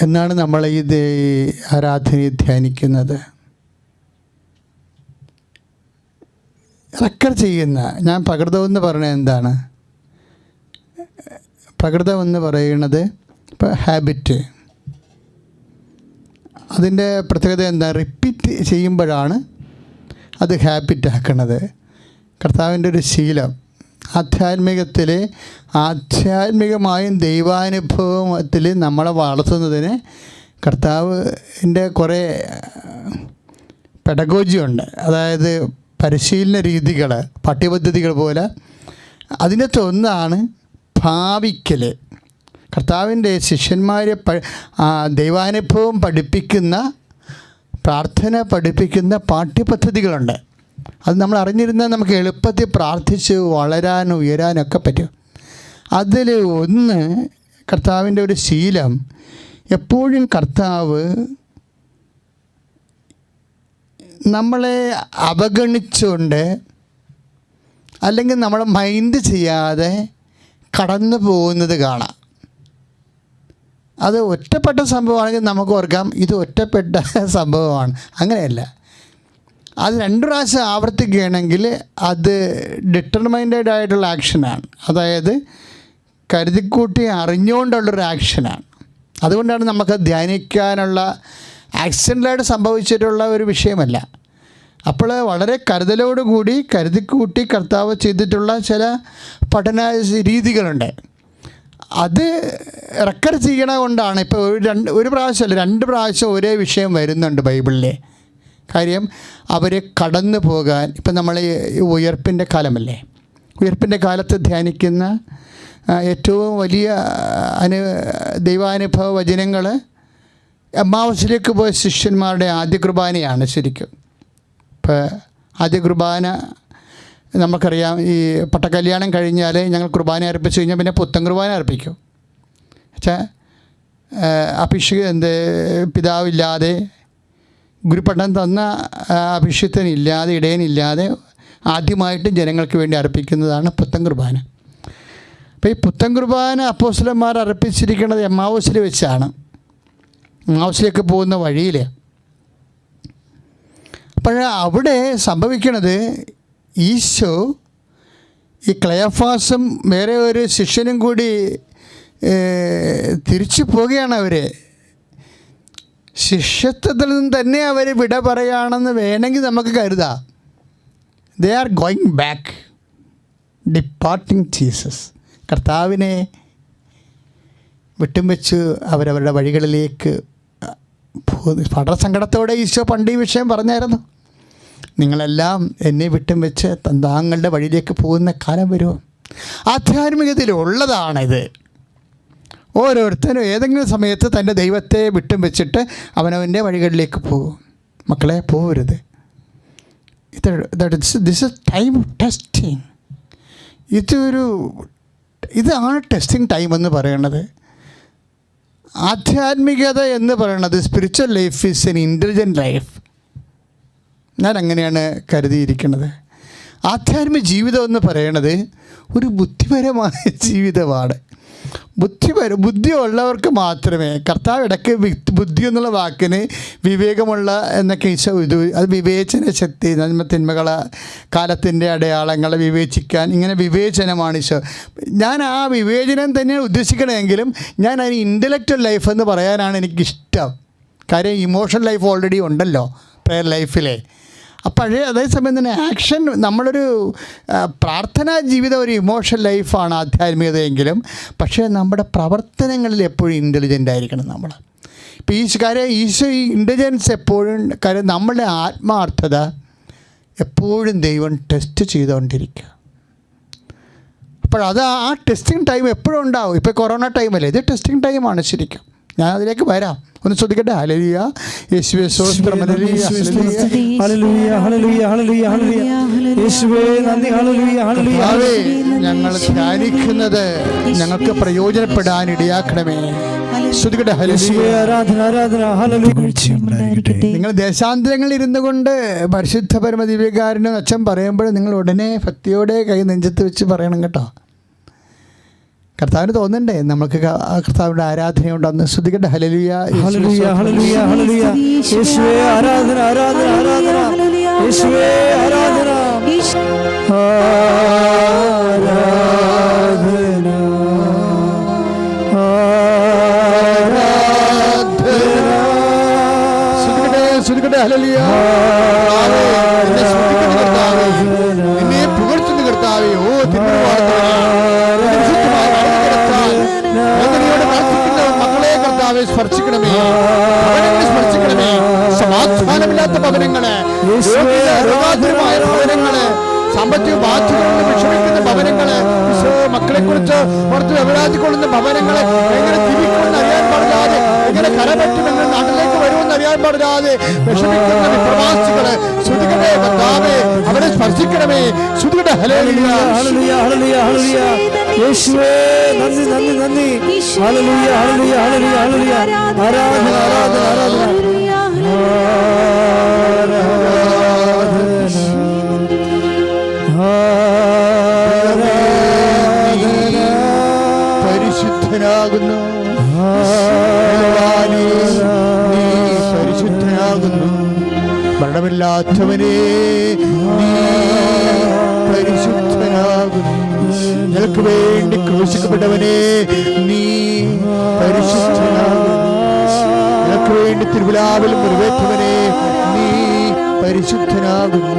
എന്നാണ് നമ്മൾ ഇത് ആരാധനയെ ധ്യാനിക്കുന്നത്. റെക്കർ ചെയ്യുന്ന, ഞാൻ പ്രകൃതമെന്ന് പറയുന്നത് എന്താണ്? പ്രകൃതം എന്ന് പറയുന്നത് ഇപ്പോൾ ഹാബിറ്റ്, അതിൻ്റെ പ്രത്യേകത എന്താ? റിപ്പീറ്റ് ചെയ്യുമ്പോഴാണ് അത് ഹാബിറ്റാക്കണത്. കർത്താവിൻ്റെ ഒരു ശീലം, ആധ്യാത്മികമായും ദൈവാനുഭവത്തിൽ നമ്മളെ വളർത്തുന്നതിന് കർത്താവിൻ്റെ കുറേ പെഡഗോജിയുണ്ട്. അതായത് പരിശീലന രീതികൾ, പാഠ്യപദ്ധതികൾ പോലെ. അതിനകത്ത് ഒന്നാണ് ഭാവിക്കൽ. കർത്താവിൻ്റെ ശിഷ്യന്മാരെ ദൈവാനുഭവം പഠിപ്പിക്കുന്ന, പ്രാർത്ഥന പഠിപ്പിക്കുന്ന പാഠ്യപദ്ധതികളുണ്ട്. അത് നമ്മൾ അറിഞ്ഞിരുന്നാൽ നമുക്ക് എളുപ്പത്തിൽ പ്രാർത്ഥിച്ച് വളരാനും ഉയരാനൊക്കെ പറ്റും. അതിൽ ഒന്ന്, കർത്താവിൻ്റെ ഒരു ശീലം, എപ്പോഴും കർത്താവ് നമ്മളെ അവഗണിച്ചുകൊണ്ട് അല്ലെങ്കിൽ നമ്മളെ മൈൻഡ് ചെയ്യാതെ കടന്നു പോകുന്നത് കാണാം. അത് ഒറ്റപ്പെട്ട സംഭവമാണെങ്കിൽ നമുക്ക് ഓർക്കാം ഇത് ഒറ്റപ്പെട്ട സംഭവമാണ്. അങ്ങനെയല്ല, അത് 2 പ്രാവശ്യം ആവർത്തിക്കുകയാണെങ്കിൽ അത് ഡിറ്റർമൈൻഡ് ആയിട്ടുള്ള ആക്ഷനാണ്. അതായത് കരുതിക്കൂട്ടി അറിഞ്ഞുകൊണ്ടുള്ളൊരു ആക്ഷനാണ്. അതുകൊണ്ടാണ് നമുക്ക് ധ്യാനിക്കാനുള്ള ആക്സിഡൻ്റലായിട്ട് സംഭവിച്ചിട്ടുള്ള ഒരു വിഷയമല്ല. അപ്പോൾ വളരെ കരുതലോടുകൂടി കരുതിക്കൂട്ടി കർത്താവ് ചെയ്തിട്ടുള്ള ചില പഠന രീതികളുണ്ട്. അത് റെക്കോർഡ് ചെയ്യണ കൊണ്ടാണ്. ഇപ്പോൾ ഒരു പ്രാവശ്യമല്ല 2 പ്രാവശ്യം ഒരേ വിഷയം വരുന്നുണ്ട് ബൈബിളിലെ. കാര്യം അവർ കടന്നു പോകാൻ. ഇപ്പം നമ്മൾ ഉയർപ്പിൻ്റെ കാലമല്ലേ, ഉയർപ്പിൻ്റെ കാലത്ത് ധ്യാനിക്കുന്ന ഏറ്റവും വലിയ ദൈവാനുഭവ വചനങ്ങൾ എമ്മാവൂസിലേക്ക് പോയ ശിഷ്യന്മാരുടെ ആദ്യ കുർബാനയാണ് ശരിക്കും. ഇപ്പോൾ ആദ്യ കുർബാന നമുക്കറിയാം, ഈ പട്ടക്കല്യാണം കഴിഞ്ഞാൽ ഞങ്ങൾ കുർബാന അർപ്പിച്ച് കഴിഞ്ഞാൽ പിന്നെ പുത്തൻ കുർബാന അർപ്പിക്കും. വെച്ചാൽ പിതാവില്ലാതെ, ഗുരുപട്ടം തന്ന അഭിഷിക്തനില്ലാതെ, ഇടയനില്ലാതെ ആദ്യമായിട്ട് ജനങ്ങൾക്ക് വേണ്ടി അർപ്പിക്കുന്നതാണ് പുത്തൻ കുർബാന. അപ്പോൾ ഈ പുത്തൻ കുർബാന അപ്പോസ്തലന്മാർ അർപ്പിച്ചിരിക്കുന്നത് എമ്മാവൂസിൽ വെച്ചാണ്, എമ്മാവൂസിലേക്ക് പോകുന്ന വഴിയിൽ. അപ്പോൾ അവിടെ സംഭവിക്കുന്നത്, ഈശോ ഈ ക്ലയഫാസും വേറെ ഒരു ശിഷ്യനും കൂടി തിരിച്ചു പോവുകയാണ്. അവർ ശിഷ്യത്വത്തിൽ നിന്ന് തന്നെ അവർ വിട പറയുകയാണെന്ന് വേണമെങ്കിൽ നമുക്ക് കരുതാം. They are going back, departing Jesus. കർത്താവിനെ വിട്ടും വെച്ച് അവരവരുടെ വഴികളിലേക്ക് പോകുന്നു. വളരെ സങ്കടത്തോടെ ഈശോ പണ്ട് ഈ വിഷയം പറഞ്ഞായിരുന്നു. നിങ്ങളെല്ലാം എന്നെ വിട്ടും വെച്ച് താങ്കളുടെ വഴിയിലേക്ക് പോകുന്ന കാലം വരുമോ? ആധ്യാത്മികതയിലുള്ളതാണിത്. ഓരോരുത്തരും ഏതെങ്കിലും സമയത്ത് തൻ്റെ ദൈവത്തെ വിട്ടും വെച്ചിട്ട് അവനവൻ്റെ വഴികളിലേക്ക് പോകും. മക്കളെ, പോകരുത്. This is time of testing. ഇതാണ് ടെസ്റ്റിംഗ് ടൈം എന്ന് പറയുന്നത്. ആധ്യാത്മികത എന്ന് പറയുന്നത്, spiritual life is N intelligent life. ഞാൻ അങ്ങനെയാണ് കരുതിയിരിക്കുന്നത്. ആധ്യാത്മിക ജീവിതം എന്ന് പറയുന്നത് ഒരു ബുദ്ധിപരമായ ജീവിതമാണ്. ബുദ്ധിയുള്ളവർക്ക് മാത്രമേ, കർത്താവ് ഇടയ്ക്ക് ബുദ്ധി എന്നുള്ള വാക്കിന് വിവേകമുള്ള എന്നൊക്കെ ഈശോ അത് വിവേചന ശക്തി, നന്മ കാലത്തിൻ്റെ അടയാളങ്ങളെ വിവേചിക്കാൻ, ഇങ്ങനെ വിവേചനമാണ് ഈശോ. ഞാൻ ആ വിവേചനം തന്നെയാണ് ഉദ്ദേശിക്കണമെങ്കിലും ഞാൻ അതിന് ഇൻ്റലക്ച്വൽ ലൈഫ് എന്ന് പറയാനാണ് എനിക്കിഷ്ടം. കാര്യം ഇമോഷണൽ ലൈഫ് ഓൾറെഡി ഉണ്ടല്ലോ പ്രയർ ലൈഫിലെ. അപ്പോഴേ അതേസമയം തന്നെ ആക്ഷൻ, നമ്മളൊരു പ്രാർത്ഥനാ ജീവിതം ഒരു ഇമോഷണൽ ലൈഫാണ് ആധ്യാത്മികതയെങ്കിലും, പക്ഷേ നമ്മുടെ പ്രവർത്തനങ്ങളിൽ എപ്പോഴും ഇൻ്റലിജൻ്റ് ആയിരിക്കണം നമ്മൾ. ഇപ്പോൾ ഈശോ ഈ ഇൻ്റലിജൻസ് എപ്പോഴും, കാര്യം നമ്മളുടെ ആത്മാർത്ഥത എപ്പോഴും ദൈവം ടെസ്റ്റ് ചെയ്തുകൊണ്ടിരിക്കുക. അപ്പോൾ ആ ടെസ്റ്റിംഗ് ടൈം എപ്പോഴും ഉണ്ടാവും. ഇപ്പോൾ കൊറോണ ടൈമല്ലേ, ഇത് ടെസ്റ്റിംഗ് ടൈമാണ് ശരിക്കും. ഞാൻ അതിലേക്ക് വരാം, ഒന്ന് ശ്രദ്ധിക്കട്ടെ. ഹല്ലേലൂയ, യേശുവേ സ്തോത്രം, ഹല്ലേലൂയ, ഹല്ലേലൂയ, ഹല്ലേലൂയ, ഹല്ലേലൂയ, ഹല്ലേലൂയ, യേശുവേ നന്ദി, ഹല്ലേലൂയ, ഹല്ലേലൂയ. ഞങ്ങൾ ധ്യാനിക്കുന്നത് ഞങ്ങൾക്ക് പ്രയോജനപ്പെടാൻ ഇടയാക്കണമേ. ശ്രദ്ധിക്കട്ടെ. ഹല്ലേലൂയ, ആരാധന, ആരാധന, ഹല്ലേലൂയ. നിങ്ങൾ ദേശാന്തരങ്ങളിൽ ഇരുന്നു കൊണ്ട് പരിശുദ്ധ പരമ ദിവ്യകാരുണ്യം അച്ഛൻ പറയുമ്പോൾ നിങ്ങൾ ഉടനെ ഭക്തിയോടെ കൈ നെഞ്ചത്ത് വെച്ച് പറയണം കേട്ടോ. കർത്താവിന് തോന്നണ്ടേ നമുക്ക് കർത്താവിൻ്റെ ആരാധനയുണ്ടെന്ന്? ശ്രുതികട്ടെ. ഹല്ലേലൂയ, ഹല്ലേലൂയ, ഹല്ലേലൂയ, ഹല്ലേലൂയ. യേശുവേ ആരാധന, ആരാധന, ആരാധന. യേശുവേ ആരാധന, ആരാധന, ആരാധന. ശ്രുതികട്ടെ. ഹല്ലേലൂയ. നിന്നെ പുകഴ്ത്തുന്ന കർത്താവേ, ഓ മക്കളെ കർത്താവെ സ്പർശിക്കണമേ, സ്പർശിക്കണമേ. സമാധാനമില്ലാത്ത ഭവനങ്ങള്, രോഗാതുരമായ ഭവനങ്ങള്, സാമ്പത്തിക ബാധ്യതകളിൽ വിഷമിക്കുന്ന ഭവനങ്ങള്, മക്കളെ കുറിച്ച് പുറത്ത് വ്യവരാതിക്കൊള്ളുന്ന ഭവനങ്ങള്, എങ്ങനെ തിരിക്കുമെന്ന് അറിയാൻ പാടില്ലാതെ, എങ്ങനെ കരപറ്റുമെന്ന് നാട്ടിലേക്ക് വരുമെന്ന് അറിയാൻ പാടില്ലാതെ വിഷമിക്കുന്ന വിപ്രവാസികള്, ശ്രുതികട്ടെ കർത്താവേ, അവരെ സ്പർശിക്കണമേ. ശ്രുതികട്ടെ. ഹല്ലേലൂയ, ഹല്ലേലൂയ, ഹല്ലേലൂയ, ഹല്ലേലൂയ. യേശുവേ നന്ദി, നന്ദി, നന്ദി. ഹല്ലേലൂയ, ഹല്ലേലൂയ, ഹല്ലേലൂയ, ഹല്ലേലൂയ. ആരാധന, ആരാധന, ആരാധന. പരിശുദ്ധനാകുന്നു, നീ പരിശുദ്ധനാകുന്നു. മരണമില്ലാത്തവനെ നീ പരിശുദ്ധനാകുന്നു. നിനക്ക് വേണ്ടി ക്രൂശിക്കപ്പെട്ടവനെ നീ പരിശുദ്ധനാകുന്നു. നിനക്ക് വേണ്ടി തിരുവിലാവിൽ മുറിവേറ്റവനെ നീ പരിശുദ്ധനാകുന്നു.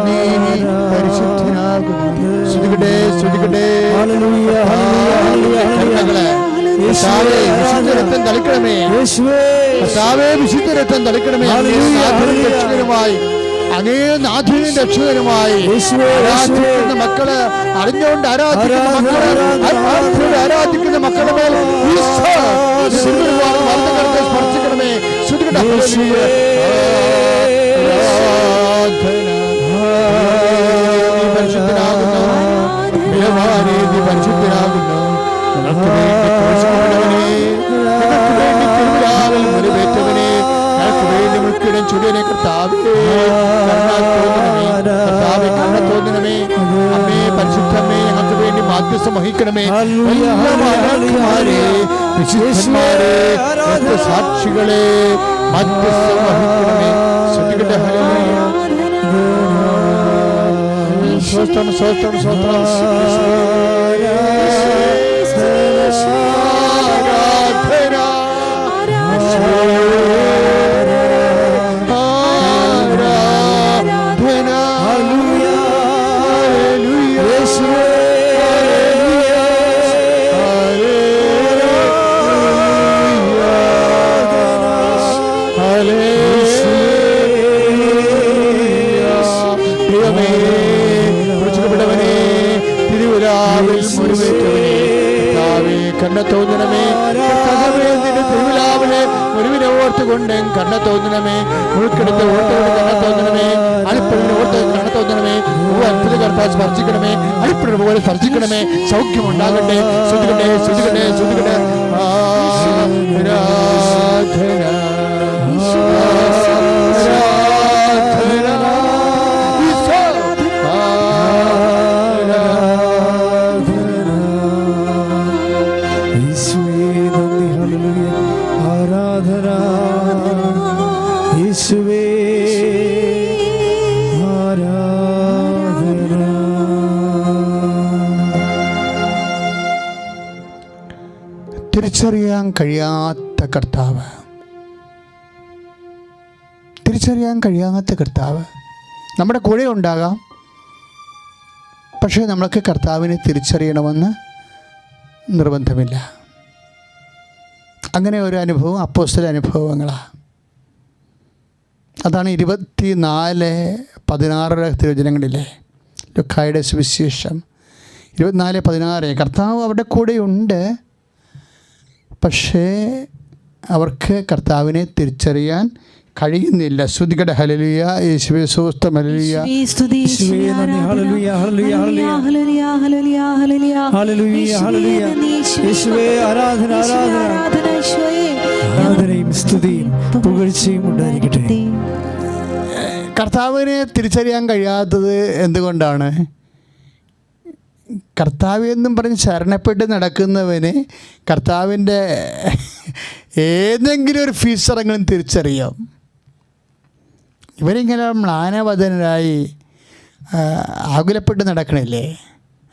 നീ പരിശുദ്ധനാകുന്നു. ശ്രുതികട്ടെ, ശ്രുതികട്ടെ. വിശുദ്ധരക്തം തളിക്കണമേ, കർത്താവേ, വിശുദ്ധരക്തം തളിക്കണമേ. രക്ഷകനുമായി, അങ്ങേ നാഥനും രക്ഷകനുമായി ആരാധിക്കുന്ന മക്കള്, അറിഞ്ഞുകൊണ്ട് ആരാധിക്കുന്ന മക്കള്, ആരാധിക്കുന്ന മക്കളുടെ മേൽ സ്പർശിക്കണമേ. ശ്രുതികട്ടെ. പരിശുദ്ധനാകുന്നു, നീ പരിശുദ്ധനാകുന്നു. നിനക്ക് വേണ്ടി ക്രൂശിക്കപ്പെട്ടവനെ, നിനക്ക് വേണ്ടി തിരുവിലാവിൽ മുറിവേറ്റവനെ, നിനക്ക് വേണ്ടി മുൾക്കിടം ചുടിയനെ കർത്താവേ, കർത്താവേ, കണ്ണ തോന്നണമേ. അമ്മേ, പരിശുദ്ധമ്മേ, ഞങ്ങൾക്ക് വേണ്ടി മാധ്യസ്ഥം വഹിക്കണമേ. വിശുദ്ധന്മാരെ, സാക്ഷികളെ മാധ്യസ്ഥം വഹിക്കണമേ. ശ്രുതികട്ടെ. ഹല്ലേലൂയ. സ്വസ്ത്രം, സ്വസ്ത്രം, സ്വസ്ത്രം. കണ്ണ തോന്നണമേ, നിന്റെ തിരുവിലാവിലെ മുറിവിനെ ഓർത്തുകൊണ്ട് കണ്ണ തോന്നണമേ. മുഴുക്കെടുത്ത് ഓർത്തുകൊണ്ട് കണ്ണ തോന്നണമേ. അളിപ്പിടിനെ ഓർത്ത് കണ്ണ തോന്നണമേ. അത്ഭുത കർത്താവ് സ്പർശിക്കണമേ. അളിപ്പിടിനെ പോലെ സ്പർശിക്കണമേ. സൗഖ്യമുണ്ടാകട്ടെ. ശ്രുതികട്ടെ, ശ്രുതികട്ടെ, ശ്രുതികട്ടെ. തിരിച്ചറിയാൻ കഴിയാത്ത കർത്താവ്, തിരിച്ചറിയാൻ കഴിയാത്ത കർത്താവ് നമ്മുടെ കൂടെ ഉണ്ടാകാം. പക്ഷേ നമ്മൾക്ക് കർത്താവിനെ തിരിച്ചറിയണമെന്ന് നിർബന്ധമില്ല. അങ്ങനെ ഒരു അനുഭവം അപ്പോസ്തല അനുഭവങ്ങളാണ്. അതാണ് 24:16 തിരുവചനങ്ങളിലെ ലുക്കായുടെ സുവിശേഷം 24:16. കർത്താവ് അവരുടെ കൂടെയുണ്ട്, പക്ഷേ അവർക്ക് കർത്താവിനെ തിരിച്ചറിയാൻ കഴിയുന്നില്ല. ശ്രുതികട. ഹല്ലേലൂയ, യേശുവേ സ്തോത്രം. ഹല്ലേലൂയ, യേശുവേ നന്ദി. ഹല്ലേലൂയ, ഹല്ലേലൂയ, ഹല്ലേലൂയ, ഹല്ലേലൂയ, ഹല്ലേലൂയ, ഹല്ലേലൂയ, ഹല്ലേലൂയ. യേശുവേ ആരാധന, ആരാധന, ആരാധനയും സ്തുതിയും പുകഴ്ചയും ഉണ്ടായിരിക്കട്ടെ. കർത്താവിനെ തിരിച്ചറിയാൻ കഴിയാത്തത് എന്തുകൊണ്ടാണ്? കർത്താവ് എന്നും പറഞ്ഞ് ശരണപ്പെട്ട് നടക്കുന്നവന് കർത്താവിൻ്റെ ഏതെങ്കിലും ഒരു ഫീച്ചറെങ്കിലും തിരിച്ചറിയാം. ഇവരിങ്ങനെ മ്ലാനവദനരായി ആകുലപ്പെട്ട് നടക്കണില്ലേ,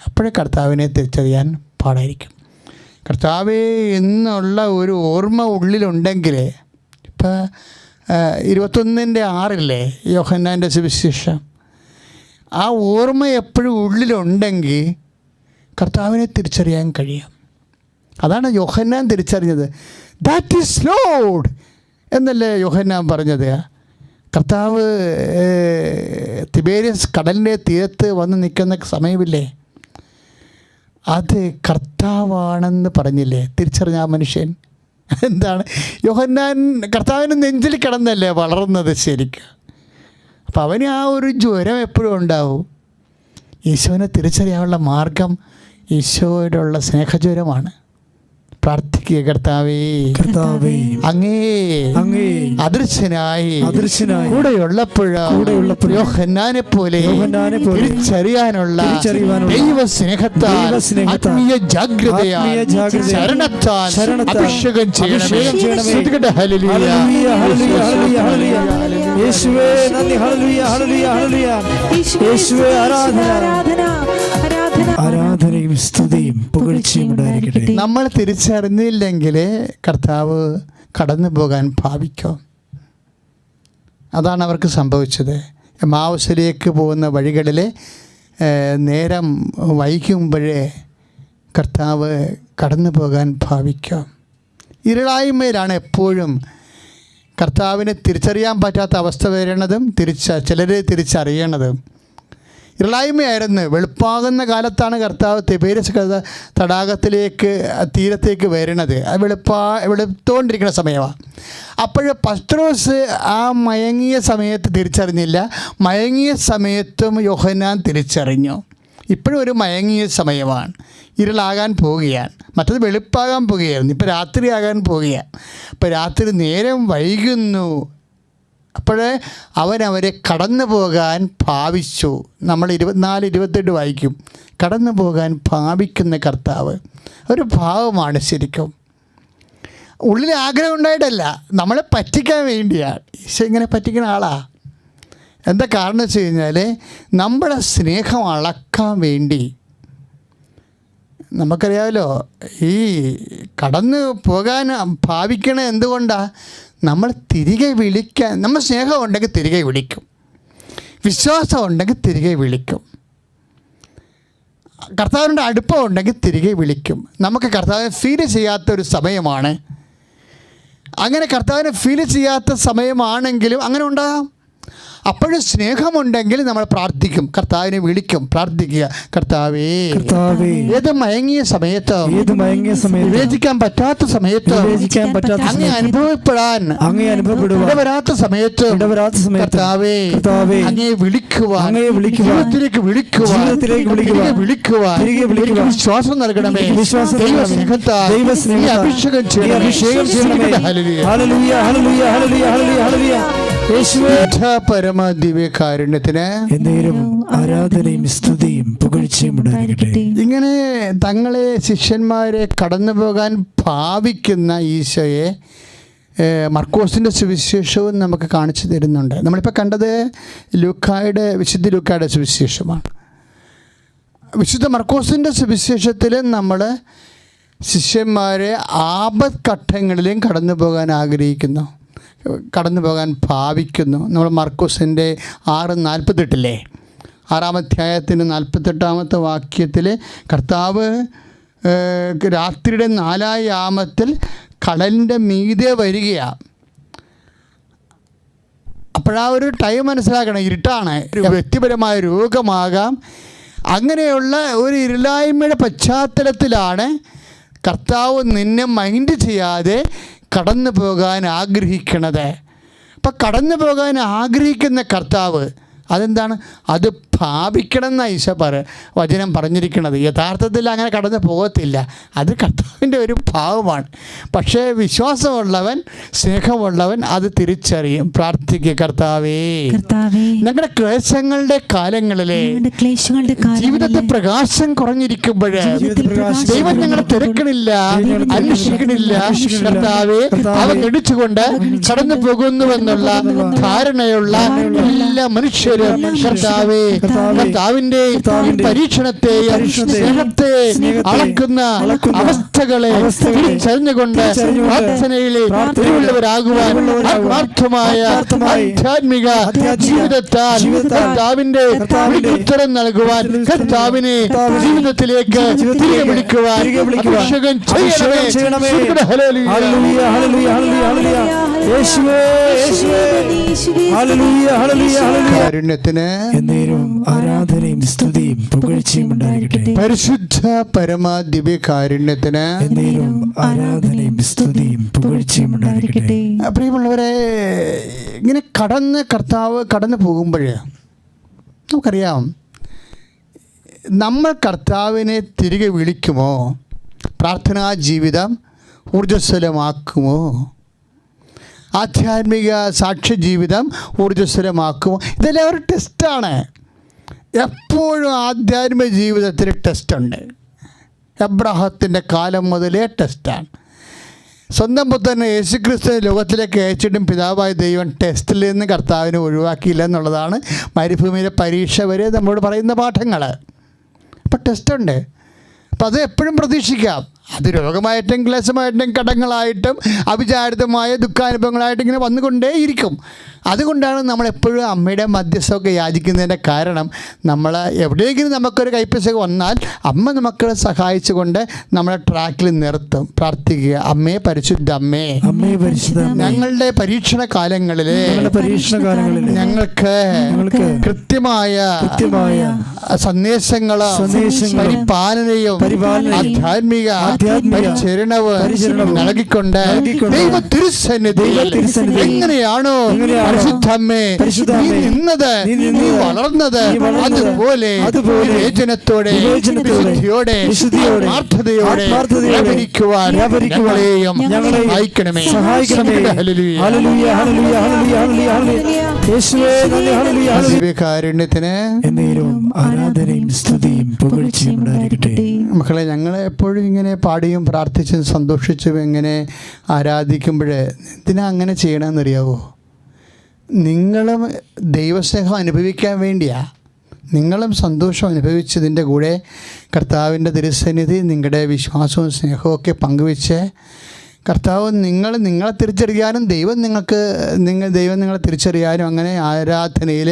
അപ്പോഴേ കർത്താവിനെ തിരിച്ചറിയാൻ പാടായിരിക്കും. കർത്താവേ എന്നുള്ള ഒരു ഓർമ്മ ഉള്ളിലുണ്ടെങ്കിൽ, ഇപ്പം 21:6 യോഹന്നാൻ്റെ സുവിശേഷം, ആ ഓർമ്മ എപ്പോഴും ഉള്ളിലുണ്ടെങ്കിൽ കർത്താവിനെ തിരിച്ചറിയാൻ കഴിയും. അതാണ് യോഹന്നാൻ തിരിച്ചറിഞ്ഞത്. ദാറ്റ് ഈസ് ലോർഡ് എന്നല്ലേ യോഹന്നാൻ പറഞ്ഞത്. കർത്താവ് തിബേരിയസ് കടലിൻ്റെ തീരത്ത് വന്ന് നിൽക്കുന്ന സമയമില്ലേ, അത് കർത്താവാണെന്ന് പറഞ്ഞില്ലേ തിരിച്ചറിഞ്ഞ ആ മനുഷ്യൻ. എന്താണ്, യോഹന്നാൻ കർത്താവിന് നെഞ്ചിൽ കിടന്നല്ലേ വളർന്നത് ശരിക്കും. അപ്പം അവന് ആ ഒരു ജ്വരം എപ്പോഴും ഉണ്ടാവും. ഈശോനെ തിരിച്ചറിയാനുള്ള മാർഗം ഈശോയോടുള്ള സ്നേഹജ്വരമാണ്. പ്രാർത്ഥിക്കുക, കർത്താവേ അങ്ങേ അദൃശ്യനായി കൂടെയുള്ളപ്പോഴ യോഹന്നാനെ പോലെ തിരിച്ചറിയാനുള്ള ദൈവസ്നേഹത്താൽ ആത്മീയ ജാഗ്രതയാൽ ശരണത്താൽ അഭിഷേകം ചെയ്യണമേ. ഹല്ലേലൂയ. യേശുവേ നന്ദി. ഹല്ലേലൂയ ഹല്ലേലൂയ ഹല്ലേലൂയ. യേശുവേ ആരാധനയും സ്തുതിയും പുകഴ്ചയും ഉണ്ടായിരിക്കട്ടെ. നമ്മൾ തിരിച്ചറിഞ്ഞില്ലെങ്കിൽ കർത്താവ് കടന്നു പോകാൻ ഭാവിക്കും. അതാണ് അവർക്ക് സംഭവിച്ചത്. എമ്മാവുസിലേക്ക് പോകുന്ന വഴികളിൽ നേരം വൈകുമ്പോഴേ കർത്താവ് കടന്നു പോകാൻ ഭാവിക്കും. ഇരുളായ്മയിലാണ് എപ്പോഴും കർത്താവിനെ തിരിച്ചറിയാൻ പറ്റാത്ത അവസ്ഥ വരുന്നതും ചിലർ തിരിച്ചറിയണതും. ഇരുളായ്മയായിരുന്നു. വെളുപ്പാകുന്ന കാലത്താണ് കർത്താവ് തിബേരിയസ് തടാകത്തിലേക്ക് തീരത്തേക്ക് വരുന്നത്. അത് വെളുത്തോണ്ടിരിക്കുന്ന സമയമാണ്. അപ്പോൾ പത്രോസ് ആ മയങ്ങിയ സമയത്ത് തിരിച്ചറിഞ്ഞില്ല. മയങ്ങിയ സമയത്തും യോഹന്നാൻ തിരിച്ചറിഞ്ഞു. ഇപ്പോഴും ഒരു മയങ്ങിയ സമയമാണ്. ഇരുളാകാൻ പോവുകയാണ്. മറ്റത് വെളുപ്പാകാൻ പോവുകയായിരുന്നു. ഇപ്പോൾ രാത്രിയാകാൻ പോവുകയാണ്. അപ്പോൾ രാത്രി നേരം വൈകുന്നു. അപ്പോഴേ അവരെ കടന്നു പോകാൻ ഭാവിച്ചു. നമ്മൾ 24-28 വായിക്കും. കടന്നു പോകാൻ ഭാവിക്കുന്ന കർത്താവ് ഒരു ഭാവമാണ് ശരിക്കും. ഉള്ളിൽ ആഗ്രഹം ഉണ്ടായിട്ടല്ല, നമ്മളെ പറ്റിക്കാൻ വേണ്ടിയാണ്. ഈശോ ഇങ്ങനെ പറ്റിക്കുന്ന ആളാ. എന്താ കാരണം വെച്ച് കഴിഞ്ഞാൽ നമ്മുടെ സ്നേഹം അളക്കാൻ വേണ്ടി. നമുക്കറിയാമല്ലോ, ഈ കടന്നു പോകാൻ ഭാവിക്കണ എന്തുകൊണ്ടാണ്? നമ്മൾ തിരികെ വിളിക്കാൻ, നമ്മൾ സ്നേഹം ഉണ്ടെങ്കിൽ തിരികെ വിളിക്കും, വിശ്വാസം ഉണ്ടെങ്കിൽ തിരികെ വിളിക്കും, കർത്താവിൻ്റെ അടുപ്പം ഉണ്ടെങ്കിൽ തിരികെ വിളിക്കും. നമുക്ക് കർത്താവിനെ ഫീൽ ചെയ്യാത്തൊരു സമയമാണ്. അങ്ങനെ കർത്താവിനെ ഫീൽ ചെയ്യാത്ത സമയമാണെങ്കിലും അങ്ങനെ ഉണ്ടാകാം. അപ്പോഴും സ്നേഹമുണ്ടെങ്കിൽ നമ്മൾ പ്രാർത്ഥിക്കും, കർത്താവിനെ വിളിക്കും, പ്രാർത്ഥിക്കുക. കർത്താവേ, ഏത് മയങ്ങിയ സമയത്ത്, വിവേചിക്കാൻ പറ്റാത്ത സമയത്ത്, അങ്ങേ അനുഭവപ്പെടാൻ ഇടവരാത്ത സമയത്ത് കർത്താവേ അങ്ങേ വിളിക്കുവാൻ, ജീവിതത്തിലേക്ക് വിളിക്കുവാൻ വിശ്വാസം നൽകണമേ. ദൈവസ്നേഹത്താൽ അഭിഷേകം ചെയ്യണമേ. പരമദിവ്യകാരുണ്യത്തിന് ആരാധനയും സ്തുതിയും പുകഴ്ചയും ഉണ്ടായിരിക്കട്ടെ. ഇങ്ങനെ തങ്ങളെ ശിഷ്യന്മാരെ കടന്നു പോകാൻ ഭാവിക്കുന്ന ഈശോയെ മർക്കോസിൻ്റെ സുവിശേഷവും നമുക്ക് കാണിച്ചു തരുന്നുണ്ട്. നമ്മളിപ്പോൾ കണ്ടത് വിശുദ്ധ ലൂക്കായുടെ സുവിശേഷമാണ്. വിശുദ്ധ മർക്കോസിൻ്റെ സുവിശേഷത്തിൽ നമ്മൾ ശിഷ്യന്മാരെ ആപത്ഘട്ടങ്ങളിലും കടന്നു പോകാൻ ആഗ്രഹിക്കുന്നു, കടന്നു പോകാൻ ഭാവിക്കുന്നു. നമ്മൾ മർക്കോസിൻ്റെ 6:48 6-ാം അധ്യായത്തിൻ്റെ 48-ാമത്തെ വാക്യത്തിൽ കർത്താവ് രാത്രിയുടെ 4-ാം യാമത്തിൽ കടലിൻ്റെ മീതെ വരികയാണ്. അപ്പോഴാ ഒരു ടൈം മനസ്സിലാക്കണം, ഇരുട്ടാണ്, വ്യക്തിപരമായ രോഗമാകാം. അങ്ങനെയുള്ള ഒരു ഇരുളായ്മയുടെ പശ്ചാത്തലത്തിലാണ് കർത്താവ് നിന്നെ മൈൻഡ് ചെയ്യാതെ കടന്നു പോകാൻ ആഗ്രഹിക്കണത്. അപ്പം കടന്നു പോകാൻ ആഗ്രഹിക്കുന്ന കർത്താവ് അതെന്താണ്? അത് ഭാവിക്കണം എന്ന ഈശോ വചനം പറഞ്ഞിരിക്കുന്നത്. യഥാർത്ഥത്തിൽ അങ്ങനെ കടന്നു പോകത്തില്ല, അത് കർത്താവിൻ്റെ ഒരു ഭാവമാണ്. പക്ഷേ വിശ്വാസമുള്ളവൻ, സ്നേഹമുള്ളവൻ അത് തിരിച്ചറിയും. പ്രാർത്ഥിക്കുക, കർത്താവേ ഞങ്ങളുടെ ക്ലേശങ്ങളുടെ കാലങ്ങളിലെ ജീവിതത്തെ പ്രകാശം കുറഞ്ഞിരിക്കുമ്പോൾ ദൈവം ഞങ്ങളെ തിരക്കണില്ല, അന്വേഷിക്കണില്ല. കർത്താവേ, അവ ഗണിച്ചുകൊണ്ട് കടന്നു പോകുന്നുവെന്നുള്ള ധാരണയുള്ള എല്ലാ മനുഷ്യരും കർത്താവേ, കർത്താവിന്റെ പരീക്ഷണത്തെയും സ്നേഹത്തെ അളക്കുന്ന അവസ്ഥകളെ തിരിച്ചറിഞ്ഞുകൊണ്ട് പ്രാർത്ഥനയിലെ തിരുവുള്ളവരാകുവാൻ ആത്മാർത്ഥമായ ആധ്യാത്മിക ജീവിതത്താൽ കർത്താവിന്റെ ഉത്തരം നൽകുവാൻ, കർത്താവിനെ ജീവിതത്തിലേക്ക് തിരികെ വിളിക്കുവാൻ അഭിഷേകം ചെയ്യണമേ. ഹല്ലേലൂയ, ഹല്ലേലൂയ, ഹല്ലേലൂയ, ഹല്ലേലൂയ. യേശുവേ, യേശുവേ, ഹല്ലേലൂയ, ഹല്ലേലൂയ, ഹല്ലേലൂയ. കാരുണ്യത്തിന് എന്നേരവും ആരാധനയും സ്തുതിയും പുകഴ്ചയും ഉണ്ടായിരിക്കട്ടെ. പരിശുദ്ധ പരമ ദിവ്യ കാരുണ്യത്തിന് എന്നേരവും ആരാധനയും സ്തുതിയും പുകഴ്ചയും ഉണ്ടായിരിക്കട്ടെ. പ്രിയമുള്ളവരെ, ഇങ്ങനെ കർത്താവ് കടന്നു പോകുമ്പോൾ നമുക്കറിയാം, നമ്മൾ കർത്താവിനെ തിരികെ വിളിക്കുമോ, പ്രാർത്ഥനാ ജീവിതം ഊർജ്ജസ്വലമാക്കുമോ, ആധ്യാത്മിക സാക്ഷ്യ ജീവിതം ഊർജ്ജസ്വലമാക്കുമോ, ഇതെല്ലാം ഒരു ടെസ്റ്റാണ്. എപ്പോഴും ആധ്യാത്മിക ജീവിതത്തിൽ ടെസ്റ്റുണ്ട്. എബ്രാഹത്തിൻ്റെ കാലം മുതലേ ടെസ്റ്റാണ്. സ്വന്തം പുത്രനെ യേശുക്രിസ്തു ലോകത്തിലേക്ക് അയച്ചിട്ടും പിതാവായ ദൈവം ടെസ്റ്റിൽ നിന്ന് കർത്താവിനെ ഒഴിവാക്കിയില്ല എന്നുള്ളതാണ് മരുഭൂമിയിലെ പരീക്ഷ വരെ നമ്മളോട് പറയുന്ന പാഠങ്ങൾ. അപ്പോൾ ടെസ്റ്റുണ്ട്. അപ്പോൾ അത് എപ്പോഴും പ്രതീക്ഷിക്കാം. അത് രോഗമായിട്ടും ക്ലേശമായിട്ടും കടങ്ങളായിട്ടും അവിചാരിതമായ ദുഃഖാനുഭവങ്ങളായിട്ടും ഇങ്ങനെ വന്നുകൊണ്ടേയിരിക്കും. അതുകൊണ്ടാണ് നമ്മളെപ്പോഴും അമ്മയുടെ മധ്യസ്ഥമൊക്കെ യാചിക്കുന്നതിൻ്റെ കാരണം. നമ്മൾ എവിടെയെങ്കിലും നമുക്കൊരു കൈപ്പിശക് വന്നാൽ അമ്മ നമുക്ക് സഹായിച്ചുകൊണ്ട് നമ്മളെ ട്രാക്കിൽ നിർത്തും. പ്രാർത്ഥിക്കുക, അമ്മേ, പരിശുദ്ധ അമ്മേ, ഞങ്ങളുടെ പരീക്ഷണ കാലങ്ങളിൽ ഞങ്ങൾക്ക് കൃത്യമായ സന്ദേശങ്ങളോ പരിപാലനയും ആധ്യാത്മിക പരിചരണവും നൽകിക്കൊണ്ട് ദൈവ തിരുസന്നിധിയിൽ എങ്ങനെയാണോ പരിശുദ്ധമ്മേ നീ നിന്നത്, നീ വളർന്നത്, അതുപോലെ വിവേചനത്തോടെ, വിശുദ്ധിയോടെ, ആത്മാർത്ഥതയോടെ വ്യാപരിക്കുവാൻ ഞങ്ങളെയും സഹായിക്കണമേ. കാരുണ്യത്തിന് ആരാധനയും സ്തുതിയും പുകഴ്ചയും ഉണ്ടായിരിക്കട്ടെ. മക്കളെ, ഞങ്ങൾ എപ്പോഴും ഇങ്ങനെ പാടിയും പ്രാർത്ഥിച്ചും സന്തോഷിച്ചും എങ്ങനെ ആരാധിക്കുമ്പോൾ എന്തിനാ അങ്ങനെ ചെയ്യണമെന്നറിയാവോ? നിങ്ങളും ദൈവസ്നേഹം അനുഭവിക്കാൻ വേണ്ടിയാണ്. നിങ്ങളും സന്തോഷം അനുഭവിച്ചതിൻ്റെ കൂടെ കർത്താവിൻ്റെ തിരുസന്നിധി നിങ്ങളുടെ വിശ്വാസവും സ്നേഹവും ഒക്കെ പങ്കുവെച്ച് കർത്താവ് നിങ്ങളെ തിരിച്ചറിയാനും ദൈവം നിങ്ങളെ തിരിച്ചറിയാനും അങ്ങനെ ആരാധനയിൽ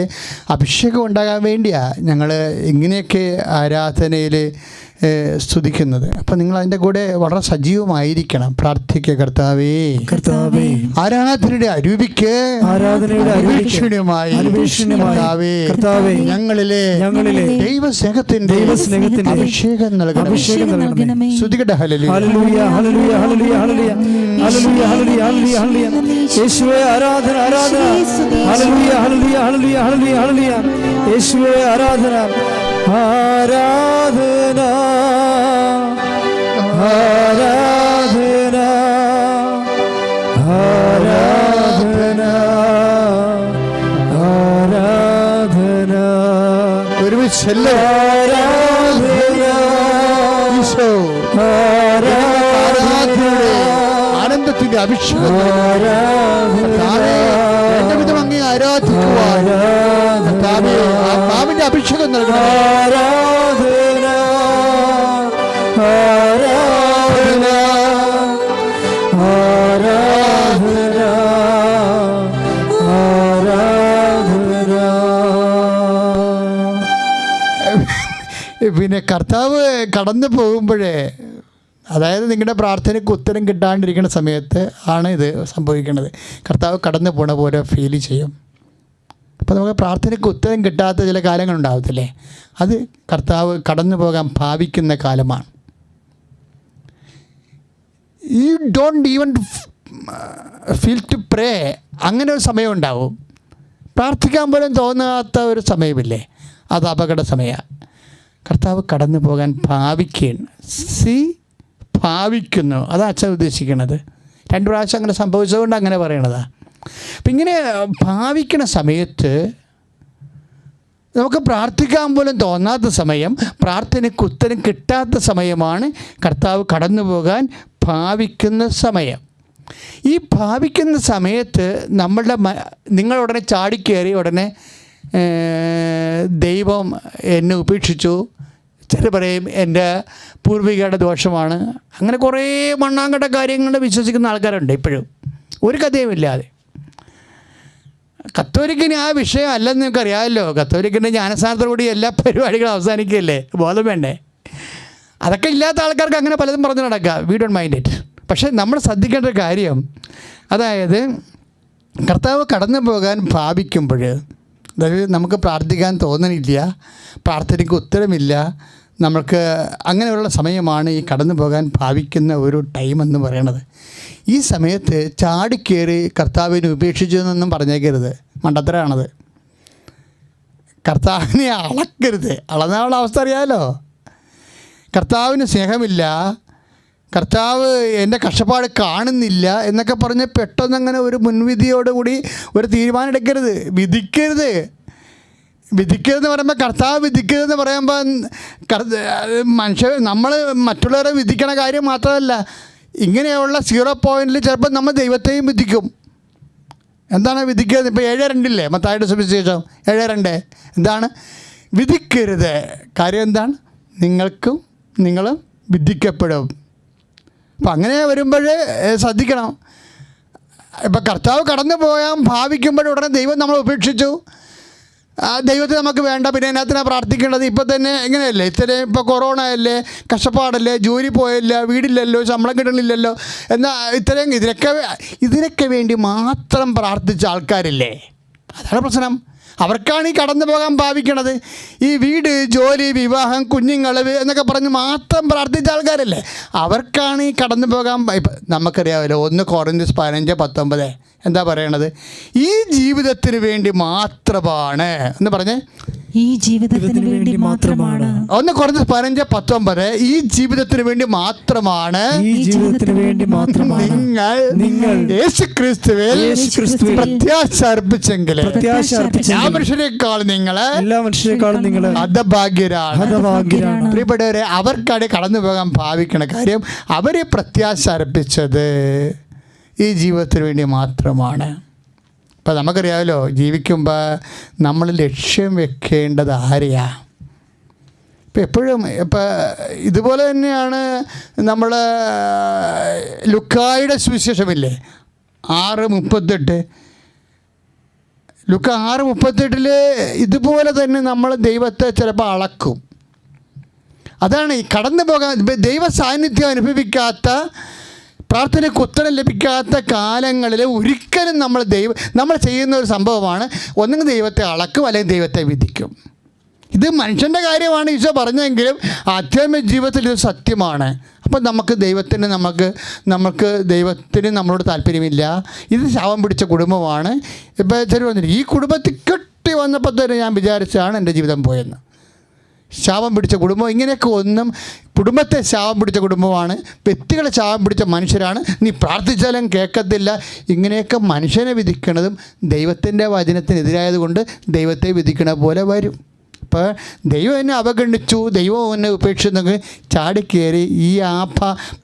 അഭിഷേകം ഉണ്ടാകാൻ വേണ്ടിയാണ് ഞങ്ങൾ ഇങ്ങനെയൊക്കെ ആരാധനയിൽ സ്തുതിക്കുന്നത്. അപ്പം നിങ്ങൾ അതിൻ്റെ കൂടെ വളരെ സജീവമായിരിക്കണം. പ്രാർത്ഥിക്കുക, കർത്താവേ, ആരാധനയുടെ അരൂപിക്ക് കർത്താവേ ഞങ്ങളിലെ ദൈവസ്നേഹത്തിന്റെ അഭിഷേകം നൽകണം. സ്തുതിക്കട്ടെ. ഹല്ലേലൂയ, ഹല്ലേലൂയ, ഹല്ലേലൂയ, ഹല്ലേലൂയ, ഹല്ലേലൂയ, ഹല്ലേലൂയ, ഹല്ലേലൂയ. യേശുവേ ആരാധന, ആരാധന. ഹല്ലേലൂയ, ഹല്ലേലൂയ, ഹല്ലേലൂയ, ഹല്ലേലൂയ, ഹല്ലേലൂയ. യേശുവേ ആരാധന, ആരാധന, ആരാധന, ആരാധന, ആരാധന. ഒരുമിച്ച് ആനന്ദത്തിന്റെ അഭിഷേകം വിധം അങ്ങേ ആരാധിക്കുവാൻ ആത്മാവിന്റെ അഭിഷേകം നൽകണം. ആരാധന, ആരാധന, ആരാധന, ആരാധന. പിന്നെ കർത്താവ് കടന്നു പോകുമ്പോഴേ, അതായത് നിങ്ങളുടെ പ്രാർത്ഥനയ്ക്ക് ഉത്തരം കിട്ടാണ്ടിരിക്കുന്ന സമയത്ത് ആണ് ഇത് സംഭവിക്കുന്നത്. കർത്താവ് കടന്നു പോണ പോലെ ഫീൽ ചെയ്യും. അപ്പോൾ നമുക്ക് പ്രാർത്ഥനയ്ക്ക് ഉത്തരം കിട്ടാത്ത ചില കാലങ്ങളുണ്ടാവത്തില്ലേ, അത് കർത്താവ് കടന്നു പോകാൻ ഭാവിക്കുന്ന കാലമാണ്. You don't even feel to pray, അങ്ങനെ ഒരു സമയം ഉണ്ടാവും. പ്രാർത്ഥിക്കാൻ പോലും തോന്നാത്ത ഒരു സമയമില്ലേ, അത് അപകട സമയമാണ്. കർത്താവ് കടന്നു പോകാൻ ഭാവിക്കുകയാണ്. ഭാവിക്കുന്നു, അതാണ് അച്ഛൻ ഉദ്ദേശിക്കുന്നത്. 2 പ്രാവശ്യം അങ്ങനെ സംഭവിച്ചതുകൊണ്ട് അങ്ങനെ പറയണതാണ്. അപ്പം ഇങ്ങനെ ഭാവിക്കണ സമയത്ത് നമുക്ക് പ്രാർത്ഥിക്കാൻ പോലും തോന്നാത്ത സമയം, പ്രാർത്ഥനയ്ക്ക് ഉത്തരം കിട്ടാത്ത സമയമാണ് കർത്താവ് കടന്നു പോകാൻ ഭാവിക്കുന്ന സമയം. ഈ ഭാവിക്കുന്ന സമയത്ത് നിങ്ങൾ ഉടനെ ചാടിക്കയറി ഉടനെ ദൈവം എന്നെ ഉപേക്ഷിച്ചു, ചില പറയും എൻ്റെ പൂർവികരുടെ ദോഷമാണ്, അങ്ങനെ കുറേ മണ്ണാങ്കട്ട കാര്യങ്ങൾ വിശ്വസിക്കുന്ന ആൾക്കാരുണ്ട് ഇപ്പോഴും, ഒരു കഥയുമില്ലാതെ. കത്തോലിക്കിന് ആ വിഷയം അല്ലെന്ന് നിങ്ങൾക്ക് അറിയാമല്ലോ. കത്തോലിക്കിൻ്റെ ജ്ഞാനസ്ഥാനത്തോടുകൂടി എല്ലാ പരിപാടികളും അവസാനിക്കുകയല്ലേ, ബോധം വേണ്ടേ? അതൊക്കെ ഇല്ലാത്ത ആൾക്കാർക്ക് അങ്ങനെ പലതും പറഞ്ഞു നടക്കുക, വി ഡോണ്ട് മൈൻഡ് ഇറ്റ്. പക്ഷേ നമ്മൾ ശ്രദ്ധിക്കേണ്ട ഒരു കാര്യം, അതായത് കർത്താവ് കടന്നു പോകാൻ ഭാവിക്കുമ്പോൾ, അതായത് നമുക്ക് പ്രാർത്ഥിക്കാൻ തോന്നണില്ല, പ്രാർത്ഥനയ്ക്ക് ഉത്തരമില്ല, നമുക്ക് അങ്ങനെയുള്ള സമയമാണ് ഈ കടന്നു പോകാൻ ഭാവിക്കുന്ന ഒരു ടൈം എന്ന് പറയണത്. ഈ സമയത്ത് ചാടിക്കേറി കർത്താവിനെ ഉപേക്ഷിച്ചു എന്നൊന്നും പറഞ്ഞേക്കരുത്, മണ്ടത്തരാണത്. കർത്താവിനെ അളക്കരുത്, അളന്നുള്ള അവസ്ഥ അറിയാമല്ലോ. കർത്താവിന് സ്നേഹമില്ല, കർത്താവ് എൻ്റെ കഷ്ടപ്പാട് കാണുന്നില്ല എന്നൊക്കെ പറഞ്ഞ് പെട്ടെന്നങ്ങനെ ഒരു മുൻവിധിയോടുകൂടി ഒരു തീരുമാനം എടുക്കരുത്, വിധിക്കരുത്. വിധിക്കരുതെന്ന് പറയുമ്പോൾ, കർത്താവ് വിധിക്കരുതെന്ന് പറയുമ്പോൾ നമ്മൾ മറ്റുള്ളവരെ വിധിക്കണ കാര്യം മാത്രമല്ല, ഇങ്ങനെയുള്ള 0 പോയിൻറ്റിൽ ചിലപ്പോൾ നമ്മൾ ദൈവത്തെയും വിധിക്കും. എന്താണ് വിധിക്കുന്നത്? ഇപ്പോൾ 7:2 മത്തായിയുടെ സുവിശേഷം 7:2 എന്താണ്? വിധിക്കരുത്. കാര്യം എന്താണ്? നിങ്ങളും വിധിക്കപ്പെടും. അപ്പം അങ്ങനെ വരുമ്പോൾ ശ്രദ്ധിക്കണം. ഇപ്പം കർത്താവ് കടന്നു പോയാൽ ഭാവിക്കുമ്പോൾ ഉടനെ ദൈവം നമ്മളെ ഉപേക്ഷിച്ചു, ദൈവത്തെ നമുക്ക് വേണ്ട, പിന്നെ അതിനകത്തിനാണ് പ്രാർത്ഥിക്കേണ്ടത്. ഇപ്പം തന്നെ എങ്ങനെയല്ലേ, ഇപ്പോൾ കൊറോണ അല്ലേ, കഷ്ടപ്പാടല്ലേ, ജോലി പോയല്ല, വീടില്ലല്ലോ, ശമ്പളം കിട്ടണില്ലല്ലോ, എന്നാൽ ഇതിനൊക്കെ വേണ്ടി മാത്രം പ്രാർത്ഥിച്ച ആൾക്കാരില്ലേ? അതാണ് പ്രശ്നം. അവർക്കാണ് ഈ കടന്നു പോകാൻ ഭാവിക്കണത്. ഈ വീട്, ജോലി, വിവാഹം, കുഞ്ഞുങ്ങൾ എന്നൊക്കെ പറഞ്ഞ് മാത്രം പ്രാർത്ഥിച്ച ആൾക്കാരല്ലേ, അവർക്കാണ് ഈ കടന്നു പോകാൻ. നമുക്കറിയാമല്ലോ 1 കൊറിന്ത്യസ് 15:19 എന്താ പറയണത്? ഈ ജീവിതത്തിന് വേണ്ടി മാത്രമാണ് എന്ന് പറഞ്ഞേ, ഈ ജീവിതത്തിന് വേണ്ടി മാത്രമാണ്. 1 കൊരിന്ത്യർ 15:19 ഈ ജീവിതത്തിന് വേണ്ടി മാത്രമാണ്, ഈ ജീവിതത്തിന് വേണ്ടി മാത്രമാണ് നിങ്ങൾ യേശുക്രിസ്തുവിൽ പ്രത്യാശ അർപ്പിച്ചെങ്കിൽ എല്ലാ മനുഷ്യരെക്കാളും നിങ്ങൾ ഹതഭാഗ്യരാണ്. പ്രിയപ്പെട്ടവരെ, അവർക്കാണ് കടന്നു പോകാൻ ഭാവിക്കണ കാര്യം. അവരെ പ്രത്യാശ അർപ്പിച്ചത് ഈ ജീവിതത്തിന് വേണ്ടി മാത്രമാണ്. ഇപ്പം നമുക്കറിയാമല്ലോ, ജീവിക്കുമ്പോൾ നമ്മൾ ലക്ഷ്യം വെക്കേണ്ടത് ആരെയാ? ഇപ്പം എപ്പോഴും ഇതുപോലെ തന്നെയാണ് നമ്മൾ ലുക്കായുടെ സുവിശേഷമില്ലേ 6:38. ലുക്ക 6:38 ഇതുപോലെ തന്നെ നമ്മൾ ദൈവത്തെ ചിലപ്പോൾ അളക്കും. അതാണ് ഈ കടന്നു പോകാൻ ദൈവ സാന്നിധ്യം അനുഭവിക്കാത്ത, പ്രാർത്ഥനയ്ക്ക് ഉത്തരം ലഭിക്കാത്ത കാലങ്ങളിൽ ഒരിക്കലും നമ്മൾ ചെയ്യുന്ന ഒരു സംഭവമാണ്, ഒന്നെങ്കിൽ ദൈവത്തെ അളക്കും അല്ലെങ്കിൽ ദൈവത്തെ വിധിക്കും. ഇത് മനുഷ്യൻ്റെ കാര്യമാണ് ഈശോ പറഞ്ഞെങ്കിലും ആധ്യാത്മിക ജീവിതത്തിൽ ഇത് സത്യമാണ്. അപ്പം നമുക്ക് ദൈവത്തിന് നമ്മളോട് താല്പര്യമില്ല. ഇത് ശാപം പിടിച്ച കുടുംബമാണ്. ഇപ്പോൾ ചിലർ വന്നിട്ട് ഈ കുടുംബത്തിൽ കെട്ടി വന്നപ്പോൾ തന്നെ ഞാൻ വിചാരിച്ചാണ് എൻ്റെ ജീവിതം പോയെന്ന്. ശാപം പിടിച്ച കുടുംബം, ഇങ്ങനെയൊക്കെ ഒന്നും, കുടുംബത്തെ ശാപം പിടിച്ച കുടുംബമാണ്, വ്യക്തികളെ ശാപം പിടിച്ച മനുഷ്യരാണ്, നീ പ്രാർത്ഥിച്ചാലും കേൾക്കത്തില്ല. ഇങ്ങനെയൊക്കെ മനുഷ്യനെ വിധിക്കണതും ദൈവത്തിൻ്റെ വചനത്തിനെതിരായതുകൊണ്ട് ദൈവത്തെ വിധിക്കണ പോലെ വരും. അപ്പോൾ ദൈവം എന്നെ അവഗണിച്ചു, ദൈവം എന്നെ ഉപേക്ഷിച്ചെന്നൊക്കെ ചാടിക്കയറി ഈ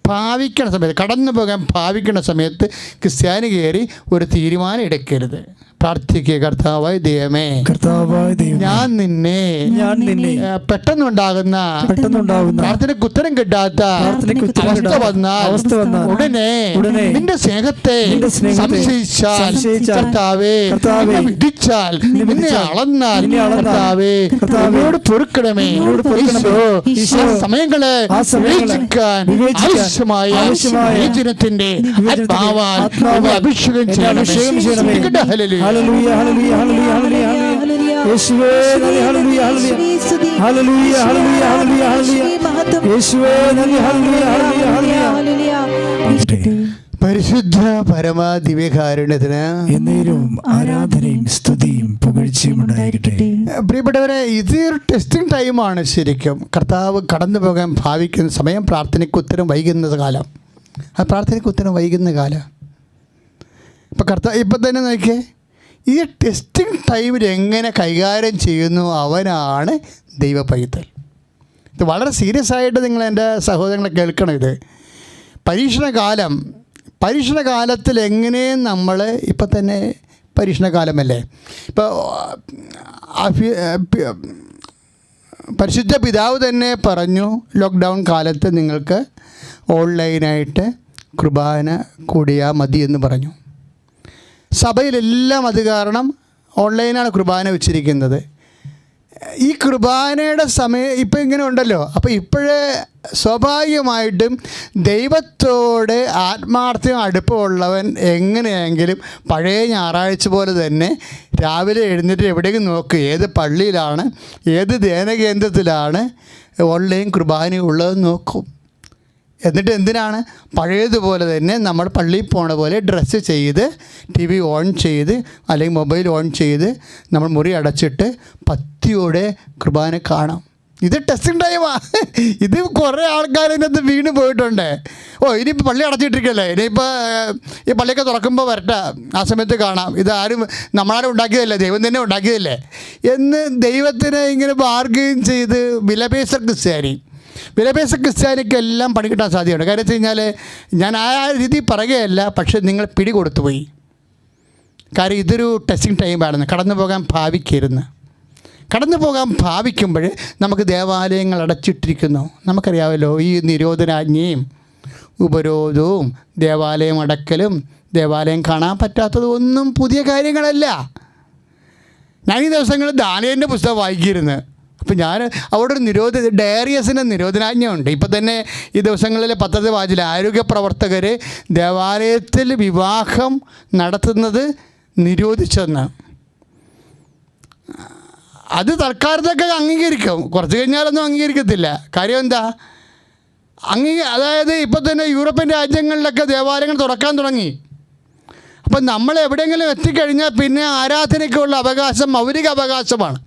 ഭാവിക്കണ സമയത്ത്, കടന്നു പോകാൻ ഭാവിക്കണ സമയത്ത് ക്രിസ്ത്യാനി കയറി ഒരു തീരുമാനം എടുക്കരുത്. പ്രാർത്ഥിക്കുക, കർത്താവായ ദൈവമേ, ഞാൻ നിന്നെ പെട്ടെന്നുണ്ടാകുന്ന പ്രാർത്ഥനയ്ക്ക് ഉത്തരം കിട്ടാത്ത അവസ്ഥ വന്നാൽ ഉടനെ നിന്റെ സ്നേഹത്തെ സംശയിച്ചാൽ, കർത്താവേ, വിധിച്ചാൽ, നിന്നെ അളന്നാൽ, കർത്താവേ, എന്നോട് പൊറുക്കണമേ. സമയങ്ങളെ വിവേചിക്കാൻ ആവശ്യമായ വിവേചനത്തിന്റെ ആത്മാവാൽ അഭിഷേകം ചെയ്യണമേ. ഹല്ലേലൂയ, ഹല്ലേലൂയ, ഹല്ലേലൂയ, ഹല്ലേലൂയ. യേശുവേ നന്ദി, ഹല്ലേലൂയ, ഹല്ലേലൂയ, ഹല്ലേലൂയ, ഹല്ലേലൂയ, ഹല്ലേലൂയ. യേശുവേ നന്ദി, ഹല്ലേലൂയ, ഹല്ലേലൂയ, ഹല്ലേലൂയ. പരിശുദ്ധ പരമദിവ്യകാരുണ്യത്തിന് എന്നേരവും ആരാധനയും സ്തുതിയും പുകഴ്ചയും ഉണ്ടായിരിക്കട്ടെ. പ്രിയപ്പെട്ടവരെ, ഇതൊരു ടെസ്റ്റിംഗ് ടൈമാണ്. ശരിക്കും കർത്താവ് കടന്നു പോകാൻ ഭാവിക്കുന്ന സമയം, പ്രാർത്ഥനയ്ക്ക് ഉത്തരം വൈകുന്ന കാലം. ആ പ്രാർത്ഥനയ്ക്ക് ഉത്തരം വൈകുന്ന കാലം ഇപ്പം തന്നെ നോക്കിയേ, ഈ ടെസ്റ്റിംഗ് ടൈമിൽ എങ്ങനെ കൈകാര്യം ചെയ്യുന്നു അവനാണ് ദൈവ പൈതൽ. ഇത് വളരെ സീരിയസ് ആയിട്ട് നിങ്ങൾ എൻ്റെ സഹോദരങ്ങളെ കേൾക്കണം. ഇത് പരീക്ഷണകാലത്തിൽ എങ്ങനെ നമ്മൾ ഇപ്പം തന്നെ പരീക്ഷണകാലമല്ലേ, ഇപ്പോൾ പരിശുദ്ധ പിതാവ് തന്നെ പറഞ്ഞു, ലോക്ക്ഡൗൺ കാലത്ത് നിങ്ങൾക്ക് ഓൺലൈനായിട്ട് കുർബാന കൂടിയാൽ മതി എന്ന് പറഞ്ഞു. സഭയിലെല്ലാം അത് കാരണം ഓൺലൈനാണ് കുർബാന വെച്ചിരിക്കുന്നത്. ഈ കുർബാനയുടെ സമയം ഇപ്പം ഇങ്ങനെ ഉണ്ടല്ലോ. അപ്പോൾ ഇപ്പോഴേ സ്വാഭാവികമായിട്ടും ദൈവത്തോട് ആത്മാർത്ഥവും അടുപ്പമുള്ളവൻ എങ്ങനെയെങ്കിലും പഴയ ഞായറാഴ്ച പോലെ തന്നെ രാവിലെ എഴുന്നേറ്റ് എവിടെയെങ്കിലും നോക്കും, ഏത് പള്ളിയിലാണ്, ഏത് ധ്യാനകേന്ദ്രത്തിലാണ് ഓൺലൈൻ കുർബാന ഉള്ളതെന്ന് നോക്കും. എന്നിട്ട് എന്തിനാണ്, പഴയതുപോലെ തന്നെ നമ്മൾ പള്ളിയിൽ പോണ പോലെ ഡ്രസ്സ് ചെയ്ത് TV ഓൺ ചെയ്ത് അല്ലെങ്കിൽ മൊബൈൽ ഓൺ ചെയ്ത് നമ്മൾ മുറി അടച്ചിട്ട് പത്തിയോടെ കുർബാന കാണാം. ഇത് ടെസ്റ്റിംഗ് ടൈമാണ്. ഇത് കുറേ ആൾക്കാർ ഇതിനകത്ത് വീണ് പോയിട്ടുണ്ട്. ഇനിയിപ്പോൾ പള്ളി അടച്ചിട്ടിരിക്കല്ലേ, ഇനിയിപ്പോൾ ഈ പള്ളിയൊക്കെ തുറക്കുമ്പോൾ വരട്ടെ, ആ സമയത്ത് കാണാം, ഇതാരും നമ്മളാരും ഉണ്ടാക്കിയതല്ലേ, ദൈവം തന്നെ ഉണ്ടാക്കിയതല്ലേ എന്ന് ദൈവത്തിനെ ഇങ്ങനെ ബാർഗെയിൻ ചെയ്ത് വിലപേശ ക്രിസ്ത്യാനിക്കെല്ലാം പണി കിട്ടാൻ സാധ്യതയുണ്ട്. കാര്യം വെച്ച് കഴിഞ്ഞാൽ ഞാൻ ആ രീതി പറയുകയല്ല, പക്ഷെ നിങ്ങൾ പിടികൊടുത്തു പോയി. കാര്യം ഇതൊരു ടെസ്റ്റിംഗ് ടൈമാണെന്ന്. കടന്നു പോകാൻ ഭാവിക്കുമ്പോൾ നമുക്ക് ദേവാലയങ്ങൾ അടച്ചിട്ടിരിക്കുന്നു. നമുക്കറിയാമല്ലോ, ഈ നിരോധനാജ്ഞയും ഉപരോധവും ദേവാലയം അടക്കലും ദേവാലയം കാണാൻ പറ്റാത്തതും ഒന്നും പുതിയ കാര്യങ്ങളല്ല. ഞാൻ ഈ ദിവസങ്ങളിൽ ദാനിയേലിൻ്റെ പുസ്തകം വായിക്കിയിരുന്നു. അപ്പം ഞാൻ അവിടെ ഒരു ഡയറിയസിൻ്റെ നിരോധനാജ്ഞ ഉണ്ട്. ഇപ്പം തന്നെ ഈ ദിവസങ്ങളിൽ പത്രത്തിൽ വായിച്ചില്ല, ആരോഗ്യ പ്രവർത്തകർ ദേവാലയത്തിൽ വിവാഹം നടത്തുന്നത് നിരോധിച്ചെന്ന്. അത് തൽക്കാലത്തൊക്കെ അംഗീകരിക്കും, കുറച്ച് കഴിഞ്ഞാലൊന്നും അംഗീകരിക്കത്തില്ല. കാര്യം എന്താ, അതായത് ഇപ്പം തന്നെ യൂറോപ്യൻ രാജ്യങ്ങളിലൊക്കെ ദേവാലയങ്ങൾ തുറക്കാൻ തുടങ്ങി. അപ്പം നമ്മൾ എവിടെയെങ്കിലും എത്തിക്കഴിഞ്ഞാൽ പിന്നെ ആരാധനയ്ക്കുള്ള അവകാശം മൗലിക അവകാശമാണ്.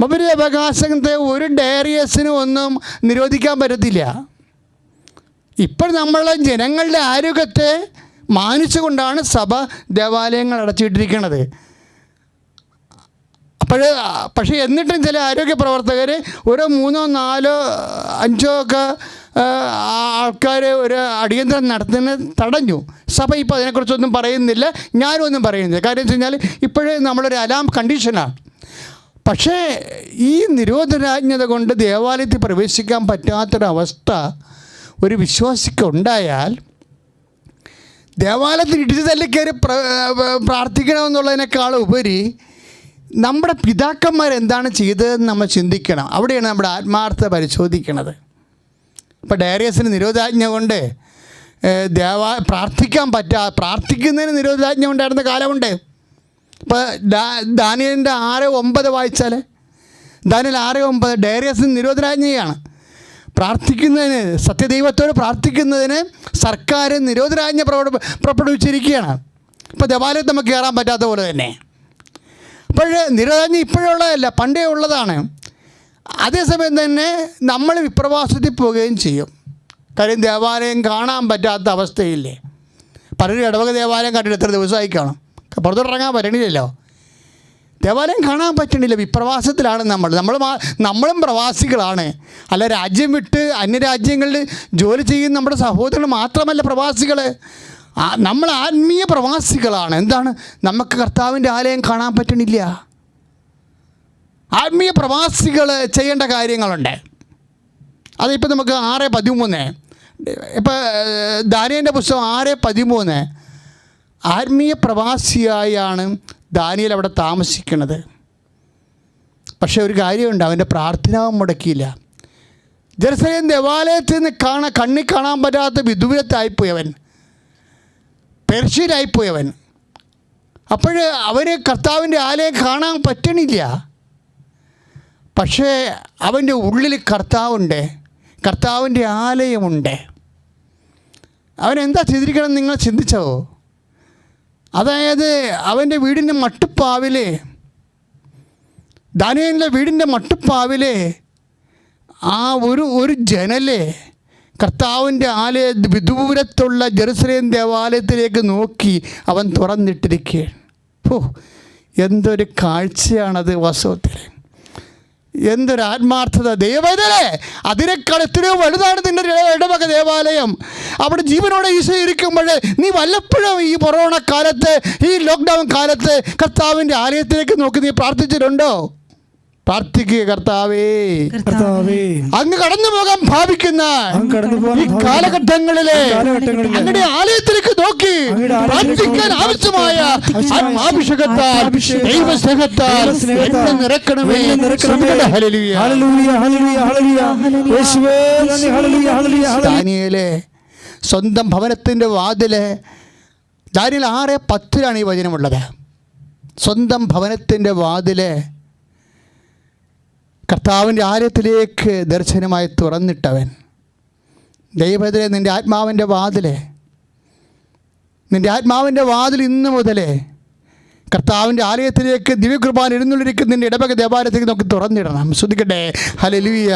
മൗലിക അവകാശത്തെ ഒരു ഡയറിയസിനും ഒന്നും നിരോധിക്കാൻ പറ്റത്തില്ല. ഇപ്പോൾ നമ്മളെ ജനങ്ങളുടെ ആരോഗ്യത്തെ മാനിച്ചുകൊണ്ടാണ് സഭ ദേവാലയങ്ങൾ അടച്ചിട്ടിരിക്കുന്നത്. പക്ഷേ എന്നിട്ടും ചില ആരോഗ്യ പ്രവർത്തകർ ഒരു 3, 4, 5 ഒക്കെ ആൾക്കാർ ഒരു അടിയന്തരം നടത്തുന്നത് തടഞ്ഞു. സഭ ഇപ്പോൾ അതിനെക്കുറിച്ചൊന്നും പറയുന്നില്ല, ഞാനും ഒന്നും പറയുന്നില്ല. കാര്യം വെച്ച് കഴിഞ്ഞാൽ ഇപ്പോഴേ നമ്മളൊരു അലാം കണ്ടീഷനാണ്. പക്ഷേ ഈ നിരോധനാജ്ഞത കൊണ്ട് ദേവാലയത്തിൽ പ്രവേശിക്കാൻ പറ്റാത്തൊരവസ്ഥ ഒരു വിശ്വാസിക്ക് ഉണ്ടായാൽ ദേവാലയത്തിൽ ഇടിച്ചു തല്ലിക്കയറി പ്രാർത്ഥിക്കണമെന്നുള്ളതിനേക്കാൾ ഉപരി നമ്മുടെ പിതാക്കന്മാരെന്താണ് ചെയ്തതെന്ന് നമ്മൾ ചിന്തിക്കണം. അവിടെയാണ് നമ്മുടെ ആത്മാർത്ഥത പരിശോധിക്കണത്. ഇപ്പോൾ ഡയറിയസിന് നിരോധനാജ്ഞ കൊണ്ട് പ്രാർത്ഥിക്കുന്നതിന് നിരോധനാജ്ഞ ഉണ്ടായിരുന്ന കാലമുണ്ട്. ഇപ്പോൾ ദാനിയേലിൻ്റെ 6:9 വായിച്ചാൽ, ദാനിയേൽ 6:9 ഡയറിയസിന് നിരോധനാജ്ഞയാണ്. പ്രാർത്ഥിക്കുന്നതിന്, സത്യദൈവത്തോട് പ്രാർത്ഥിക്കുന്നതിന് സർക്കാർ നിരോധനാജ്ഞ പുറപ്പെടുവിച്ചിരിക്കുകയാണ്. ഇപ്പോൾ ദേവാലയത്തിൽ നമുക്ക് കയറാൻ പറ്റാത്ത പോലെ തന്നെ. അപ്പോൾ നിരോധനാജ്ഞ ഇപ്പോഴുള്ളതല്ല, പണ്ടേ ഉള്ളതാണ്. അതേസമയം തന്നെ നമ്മൾ വിപ്രവാസത്തിൽ പോവുകയും ചെയ്യും. കാര്യം ദേവാലയം കാണാൻ പറ്റാത്ത അവസ്ഥയില്ലേ. പലരും ഇടവക ദേവാലയം കണ്ടിട്ട് എത്ര ദിവസമായി കാണും, പുറത്തോട്ടിറങ്ങാൻ പറ്റണില്ലല്ലോ, ദേവാലയം കാണാൻ പറ്റണില്ല. വിപ്രവാസത്തിലാണ് നമ്മളും പ്രവാസികളാണ്. അല്ല, രാജ്യം വിട്ട് അന്യരാജ്യങ്ങളിൽ ജോലി ചെയ്യുന്ന നമ്മുടെ സഹോദരങ്ങൾ മാത്രമല്ല പ്രവാസികൾ, നമ്മൾ ആത്മീയ പ്രവാസികളാണ്. എന്താണ്, നമുക്ക് കർത്താവിൻ്റെ ആലയം കാണാൻ പറ്റണില്ല. ആത്മീയ പ്രവാസികൾ ചെയ്യേണ്ട കാര്യങ്ങളുണ്ട്. അതിപ്പോൾ നമുക്ക് 6:13 ഇപ്പോൾ ദാനിയേലിൻ്റെ പുസ്തകം 6:13 ആത്മീയ പ്രവാസിയായാണ് ദാനിയേൽ അവിടെ താമസിക്കുന്നത്. പക്ഷേ ഒരു കാര്യമുണ്ട്, അവൻ്റെ പ്രാർത്ഥന മുടക്കിയില്ല. ജെറുസലേം ദേവാലയത്തിൽ നിന്ന് കണ്ണി കാണാൻ പറ്റാത്ത വിദൂരത്തായിപ്പോയവൻ, പെർഷ്യയിലായിപ്പോയവൻ. അപ്പോൾ അവന് കർത്താവിൻ്റെ ആലയം കാണാൻ പറ്റണില്ല. പക്ഷേ അവൻ്റെ ഉള്ളിൽ കർത്താവുണ്ട്, കർത്താവിൻ്റെ ആലയമുണ്ട്. അവനെന്താ ചെയ്തിരിക്കണം നിങ്ങൾ ചിന്തിച്ചോ? അതായത് അവൻ്റെ വീടിൻ്റെ മട്ടുപ്പാവിലെ, ദാനിയേലിൻ്റെ വീടിൻ്റെ മട്ടുപ്പാവിലെ ആ ഒരു ജനലെ കർത്താവിൻ്റെ വിദൂരത്തുള്ള ജെറുസലേം ദേവാലയത്തിലേക്ക് നോക്കി അവൻ തുറന്നിട്ടിരിക്കുകയാണ്. എന്തൊരു കാഴ്ചയാണത്! വാസ്തവത്തിൽ എന്തൊരു ആത്മാർത്ഥത! ദൈവവേദനേ, അതിനേക്കാൾ എത്രയോ വലുതാണ് നിൻ്റെ ഇടവക ദേവാലയം. അവിടെ ജീവനോടെ ഈശോ ഇരിക്കുമ്പോൾ നീ വല്ലപ്പോഴും ഈ കൊറോണ കാലത്ത്, ഈ ലോക്ക്ഡൗൺ കാലത്ത് കർത്താവിൻ്റെ ആലയത്തിലേക്ക് നോക്കി നീ പ്രാർത്ഥിച്ചിട്ടുണ്ടോ? പ്രാർത്ഥിക്കുക, കർത്താവേ, അങ്ങ് കടന്നു പോകാൻ ഭാവിക്കുന്ന ഈ കാലഘട്ടങ്ങളിലെ അങ്ങയുടെ ആലയത്തിലേക്ക് നോക്കി പ്രാർത്ഥിക്കാൻ ആവശ്യമായ ആത്മാഭിഷേകത്താൽ, ദൈവസ്നേഹത്താൽ എന്നെ നിറക്കണമേ. ദാനിയേലേ, സ്വന്തം ഭവനത്തിൻ്റെ വാതില്, ദാനിയേൽ 6:10 ഈ വചനമുള്ളത്. സ്വന്തം ഭവനത്തിൻ്റെ വാതില് കർത്താവിൻ്റെ ആലയത്തിലേക്ക് ദർശനമായി തുറന്നിട്ടവൻ. ദൈവത്തിലെ നിൻ്റെ ആത്മാവിൻ്റെ വാതിൽ ഇന്ന് മുതലേ കർത്താവിൻ്റെ ആലയത്തിലേക്ക് ദിവ്യകൃപാൻ എഴുന്നള്ളിരിക്കുന്ന നിൻ്റെ ഇടവക ദേവാലയത്തിലേക്ക് നമുക്ക് തുറന്നിടണം. ശ്രദ്ധിക്കട്ടെ. ഹല്ലേലൂയ.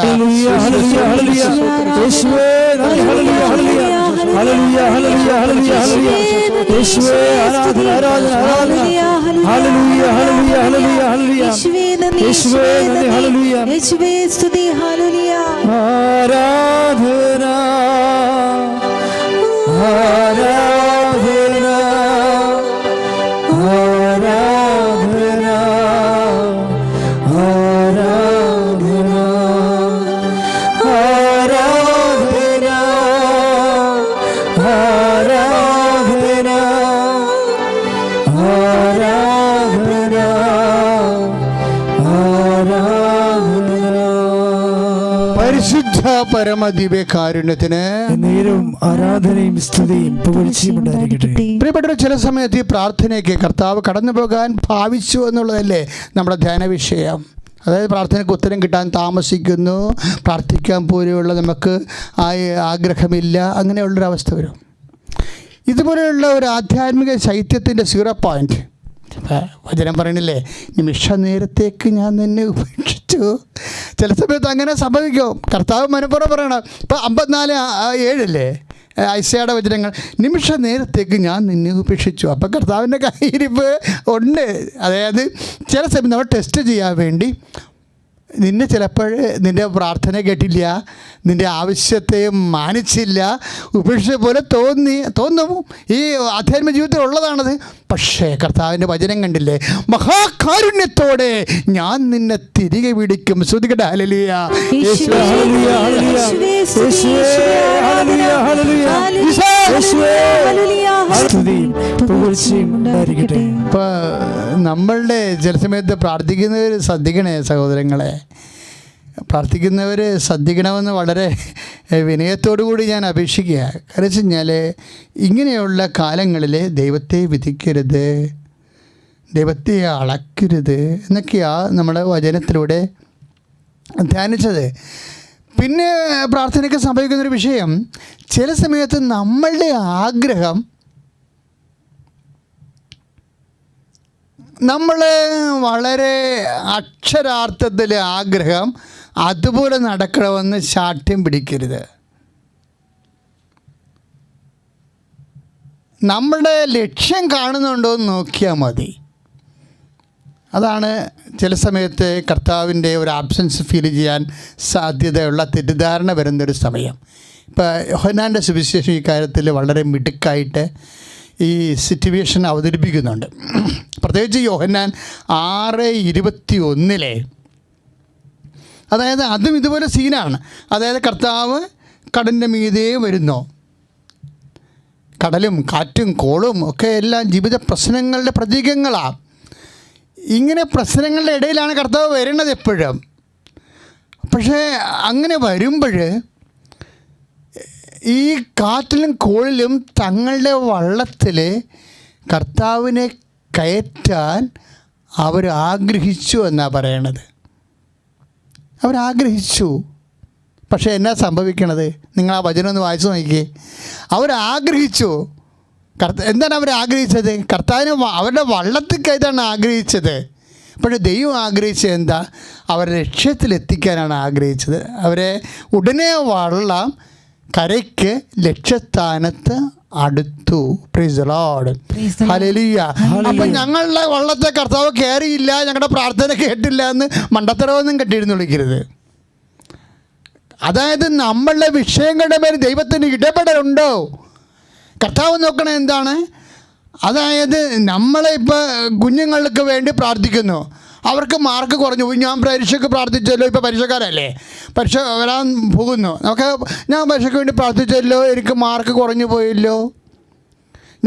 പരിശുദ്ധ പരമദിവ്യകാരുണ്യത്തിന് നേരവും ആരാധനയും സ്തുതിയും പുകഴ്ചയും ഉണ്ടായിരിക്കട്ടെ. പ്രിയപ്പെട്ടവർ, ചില സമയത്ത് ഈ പ്രാർത്ഥനയ്ക്ക് കർത്താവ് കടന്നു പോകാൻ ഭാവിച്ചു എന്നുള്ളതല്ലേ നമ്മുടെ ധ്യാന വിഷയം. അതായത് പ്രാർത്ഥനയ്ക്ക് ഉത്തരം കിട്ടാൻ താമസിക്കുന്നു, പ്രാർത്ഥിക്കാൻ പോലെയുള്ള നമുക്ക് ആഗ്രഹമില്ല, അങ്ങനെയുള്ളൊരവസ്ഥ വരും. ഇതുപോലെയുള്ള ഒരു ആധ്യാത്മിക ശൈത്യത്തിൻ്റെ 0 പോയിൻറ്റ് വചനം പറയണില്ലേ, നിമിഷ നേരത്തേക്ക് ഞാൻ നിന്നെ ഉപേക്ഷിച്ചു. ചില സമയത്ത് അങ്ങനെ സംഭവിക്കും. കർത്താവ് മനപ്പുറം പറയണം. ഇപ്പോൾ 54:7 ഐസയുടെ വചനങ്ങൾ, നിമിഷ നേരത്തേക്ക് ഞാൻ നിന്നെ ഉപേക്ഷിച്ചു. അപ്പം കർത്താവിൻ്റെ കയ്യിരിപ്പ് ഉണ്ട്. അതായത് ചില സമയത്ത് നമ്മൾ ടെസ്റ്റ് ചെയ്യാൻ വേണ്ടി നിന്നെ ചിലപ്പോൾ പ്രാർത്ഥന കേട്ടില്ല, നിൻ്റെ ആവശ്യത്തെ മാനിച്ചില്ല, ഉപേക്ഷിച്ച പോലെ തോന്നും. ഈ ആധ്യാത്മിക ജീവിതത്തിൽ ഉള്ളതാണത്. പക്ഷേ കർത്താവിൻ്റെ വചനം കണ്ടില്ലേ, മഹാകാരുണ്യത്തോടെ ഞാൻ നിന്നെ തിരികെ വിളിക്കും. ശ്രദ്ധിക്കട്ടെ. ഹല്ലേലൂയ. ഇപ്പൊ നമ്മളുടെ ചില സമയത്ത് പ്രാർത്ഥിക്കുന്നവർ ശ്രദ്ധിക്കണേ സഹോദരങ്ങളെ, പ്രാർത്ഥിക്കുന്നവർ ശ്രദ്ധിക്കണമെന്ന് വളരെ വിനയത്തോടു കൂടി ഞാൻ അപേക്ഷിക്കുക. കാരണം വെച്ച് കഴിഞ്ഞാൽ ഇങ്ങനെയുള്ള കാലങ്ങളിൽ ദൈവത്തെ വിധിക്കരുത്, ദൈവത്തെ അളക്കരുത് എന്നൊക്കെയാണ് നമ്മുടെ വചനത്തിലൂടെ ധ്യാനിച്ചത്. പിന്നെ പ്രാർത്ഥനയ്ക്ക് സംഭവിക്കുന്നൊരു വിഷയം, ചില സമയത്ത് നമ്മളുടെ ആഗ്രഹം നമ്മൾ വളരെ അക്ഷരാർത്ഥത്തിൽ ആഗ്രഹം അതുപോലെ നടക്കണമെന്ന് ശാഠ്യം പിടിക്കരുത്. നമ്മുടെ ലക്ഷ്യം കാണുന്നുണ്ടോ എന്ന് നോക്കിയാൽ മതി. അതാണ് ചില സമയത്ത് കർത്താവിൻ്റെ ഒരു ആബ്സൻസ് ഫീൽ ചെയ്യാൻ സാധ്യതയുള്ള തെറ്റിദ്ധാരണ വരുന്നൊരു സമയം. ഇപ്പോൾ യോഹന്നാൻ്റെ സുവിശേഷം ഈ കാര്യത്തിൽ വളരെ മിടുക്കായിട്ട് ഈ സിറ്റുവേഷൻ അവതരിപ്പിക്കുന്നുണ്ട്. പ്രത്യേകിച്ച് യോഹന്നാൻ 6:21 അതായത് അതും ഇതുപോലെ സീനാണ്. അതായത് കർത്താവ് കടലിൻ്റെ മീതെ വരുന്നു. കടലും കാറ്റും കോളും ഒക്കെ എല്ലാം ജീവിത പ്രശ്നങ്ങളുടെ പ്രതീകങ്ങളാണ്. ഇങ്ങനെ പ്രശ്നങ്ങളുടെ ഇടയിലാണ് കർത്താവ് വരുന്നത് എപ്പോഴും. പക്ഷേ അങ്ങനെ വരുമ്പോൾ ഈ കാറ്റിലും കോളിലും തങ്ങളുടെ വള്ളത്തിൽ കർത്താവിനെ കയറ്റാൻ അവർ ആഗ്രഹിച്ചു എന്നാണ് പറയണത്. അവരാഗ്രഹിച്ചു. പക്ഷേ എന്നാ സംഭവിക്കണത്? നിങ്ങൾ ആ വചനം ഒന്ന് വായിച്ചു നോക്കിയേ. അവരാഗ്രഹിച്ചു. എന്താണ് അവർ ആഗ്രഹിച്ചത്? കർത്താവിന് അവരുടെ വള്ളത്തിൽ കയറ്റാണ് ആഗ്രഹിച്ചത്. പക്ഷേ ദൈവം ആഗ്രഹിച്ചത് എന്താ? അവരെ ലക്ഷ്യത്തിലെത്തിക്കാനാണ് ആഗ്രഹിച്ചത്. അവരെ ഉടനെ വള്ളം കരയ്ക്ക് ലക്ഷ്യസ്ഥാനത്ത് അടുത്തു. Praise the Lord. ഹല്ലേലൂയ. അപ്പം ഞങ്ങളുടെ വള്ളത്തെ കർത്താവ് കയറിയില്ല, ഞങ്ങളുടെ പ്രാർത്ഥന കേട്ടില്ല എന്ന് മണ്ടത്തരവൊന്നും കെട്ടിയിരുന്നു വിളിക്കരുത്. അതായത് നമ്മളുടെ വിഷയങ്ങളുടെ മേൽ ദൈവത്തിന് ഇടപെടലുണ്ടോ? കർത്താവ് നോക്കണത് എന്താണ്? അതായത് നമ്മളിപ്പോൾ കുഞ്ഞുങ്ങൾക്ക് വേണ്ടി പ്രാർത്ഥിക്കുന്നു, അവർക്ക് മാർക്ക് കുറഞ്ഞു പോയി. ഞാൻ പരീക്ഷയ്ക്ക് പ്രാർത്ഥിച്ചല്ലോ, ഇപ്പോൾ പരീക്ഷക്കാരല്ലേ, പരീക്ഷ വരാൻ പോകുന്നു, ഞാൻ പരീക്ഷയ്ക്ക് വേണ്ടി പ്രാർത്ഥിച്ചല്ലോ, എനിക്ക് മാർക്ക് കുറഞ്ഞു പോയല്ലോ,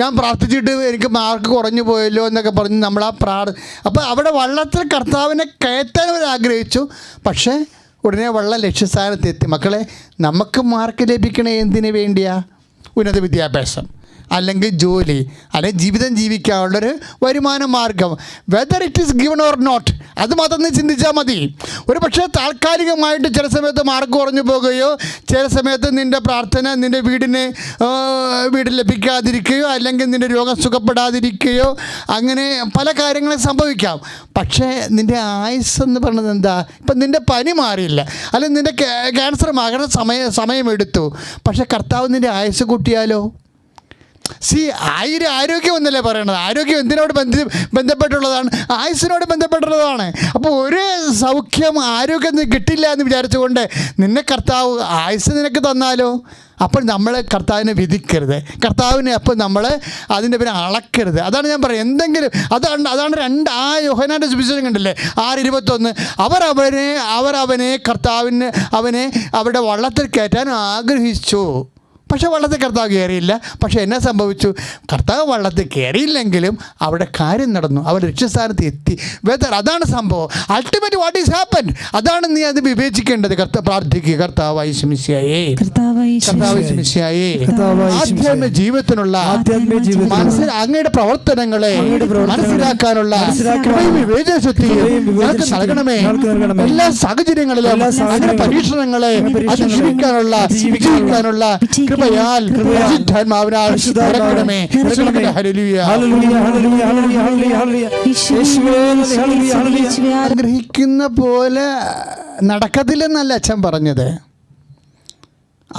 ഞാൻ പ്രാർത്ഥിച്ചിട്ട് എനിക്ക് മാർക്ക് കുറഞ്ഞു പോയല്ലോ എന്നൊക്കെ പറഞ്ഞ് നമ്മൾ അപ്പോൾ അവിടെ വള്ളത്തിൽ കർത്താവിനെ കയറ്റാൻ അവർ ആഗ്രഹിച്ചു. പക്ഷേ ഉടനെ വള്ളം ലക്ഷ്യസ്ഥാനത്തെത്തി. മക്കളെ, നമുക്ക് മാർക്ക് ലഭിക്കണേ എന്തിനു വേണ്ടിയാ? ഉന്നത വിദ്യാഭ്യാസം, അല്ലെങ്കിൽ ജോലി, അല്ലെങ്കിൽ ജീവിതം ജീവിക്കാനുള്ളൊരു വരുമാന മാർഗം. Whether it is given or not, അത് മാത്രം നീ ചിന്തിച്ചാൽ മതി. ഒരു പക്ഷേ താൽക്കാലികമായിട്ട് ചില സമയത്ത് മാർക്ക് കുറഞ്ഞു പോകുകയോ, ചില സമയത്ത് നിൻ്റെ പ്രാർത്ഥന നിൻ്റെ വീട് ലഭിക്കാതിരിക്കുകയോ, അല്ലെങ്കിൽ നിൻ്റെ രോഗം സുഖപ്പെടാതിരിക്കുകയോ, അങ്ങനെ പല കാര്യങ്ങളും സംഭവിക്കാം. പക്ഷേ നിൻ്റെ ആയുസ് എന്ന് പറയുന്നത് എന്താ? ഇപ്പം നിൻ്റെ പനി മാറിയില്ല, അല്ലെങ്കിൽ നിൻ്റെ ക്യാൻസർ മാറാൻ സമയമെടുത്തു, പക്ഷേ കർത്താവ് നിൻ്റെ ആയുസ് കൂട്ടിയാലോ? ആരോഗ്യം എന്നല്ലേ പറയണത്. ആരോഗ്യം എന്തിനോട് ബന്ധപ്പെട്ടുള്ളതാണ്? ആയുസ്സിനോട് ബന്ധപ്പെട്ടുള്ളതാണ്. അപ്പോൾ ഒരു സൗഖ്യം ആരോഗ്യം കിട്ടില്ല എന്ന് വിചാരിച്ചുകൊണ്ട് നിന്നെ കർത്താവ് ആയുസ് നിനക്ക് തന്നാലോ? അപ്പോൾ നമ്മൾ കർത്താവിനെ വിധിക്കരുത്, കർത്താവിനെ അപ്പോൾ നമ്മൾ അതിൻ്റെ പേര് അളക്കരുത്. അതാണ് ഞാൻ പറയുന്നത്. എന്തെങ്കിലും അതാണ് യോഹന്നാൻ്റെ സുവിശേഷം കണ്ടില്ലേ, 6:21. അവനെ കർത്താവിന് അവരുടെ വള്ളത്തിൽ കയറ്റാൻ ആഗ്രഹിച്ചു. പക്ഷേ വള്ളത്തിൽ കർത്താവ് കയറിയില്ല. പക്ഷേ എന്നാ സംഭവിച്ചു? കർത്താവ് വള്ളത്തിൽ കയറിയില്ലെങ്കിലും അവിടെ കാര്യം നടന്നു, അവർ ലക്ഷ്യസ്ഥാനത്ത് എത്തി. അതാണ് സംഭവം. അൾട്ടിമേറ്റ് വാട്ട് ഈസ് ഹാപ്പൻ, അതാണ് നീ അത് വിവേചിക്കേണ്ടത്. പ്രാർത്ഥിക്കുക, കർത്താവായ മിശിഹായേ, ആധ്യാത്മിക ജീവിതത്തിനുള്ള അങ്ങയുടെ പ്രവർത്തനങ്ങളെ മനസ്സിലാക്കാനുള്ള വിവേചന ശക്തി ഞങ്ങൾക്ക് നൽകണമേ. എല്ലാ സാഹചര്യങ്ങളിലും അങ്ങയുടെ പരീക്ഷണങ്ങളെ അതിജീവിക്കാനുള്ള ആഗ്രഹിക്കുന്ന പോലെ നടക്കത്തില്ലെന്നല്ല അച്ഛൻ പറഞ്ഞത്.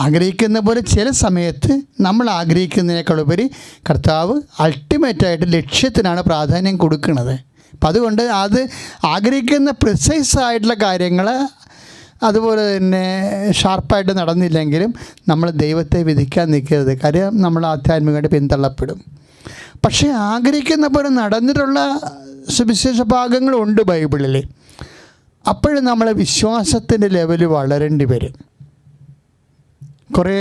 ആഗ്രഹിക്കുന്ന പോലെ ചില സമയത്ത് നമ്മൾ ആഗ്രഹിക്കുന്നതിനേക്കാൾ ഉപരി കർത്താവ് അൾട്ടിമേറ്റായിട്ട് ലക്ഷ്യത്തിനാണ് പ്രാധാന്യം കൊടുക്കുന്നത്. അപ്പം അതുകൊണ്ട് അത് ആഗ്രഹിക്കുന്ന പ്രിസൈസ് ആയിട്ടുള്ള കാര്യങ്ങൾ അതുപോലെ തന്നെ ഷാർപ്പായിട്ട് നടന്നില്ലെങ്കിലും നമ്മൾ ദൈവത്തെ വിധിക്കാൻ നിൽക്കരുത്. കാര്യം നമ്മൾ ആധ്യാത്മികമായിട്ട് പിന്തള്ളപ്പെടും. പക്ഷേ ആഗ്രഹിക്കുന്ന പോലെ നടന്നിട്ടുള്ള സുവിശേഷ ഭാഗങ്ങളുണ്ട് ബൈബിളിൽ. അപ്പോഴും നമ്മളെ വിശ്വാസത്തിൻ്റെ ലെവൽ വളരേണ്ടി വരും. കുറേ